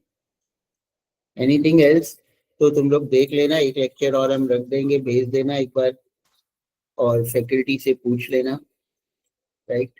anything else? तो तुम लोग देख लेना, एक लेक्चर और हम रख देंगे, भेज देना एक बार, और फैकल्टी से पूछ लेना, राइट?